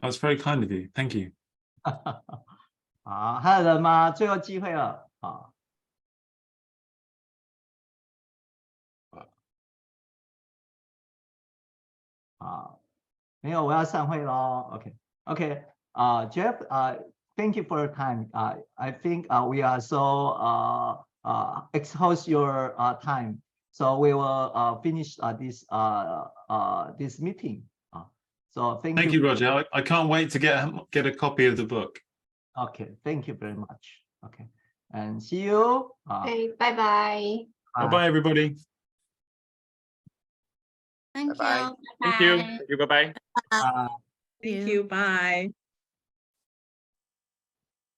That's very kind of you. Thank you. 好，还有人吗？最后机会了。好。好，没有，我要散会喽。Okay. Geoff, thank you for your time. I think we are so exhaust your time, so we will finish this meeting. So Thank you, Roger. I can't wait to get a copy of the book. Okay, thank you very much. Okay, and see you. Okay, bye-bye. Bye-bye, everybody. Thank Bye-bye. you. Thank you. Thank you. Bye-bye. Thank you. Bye.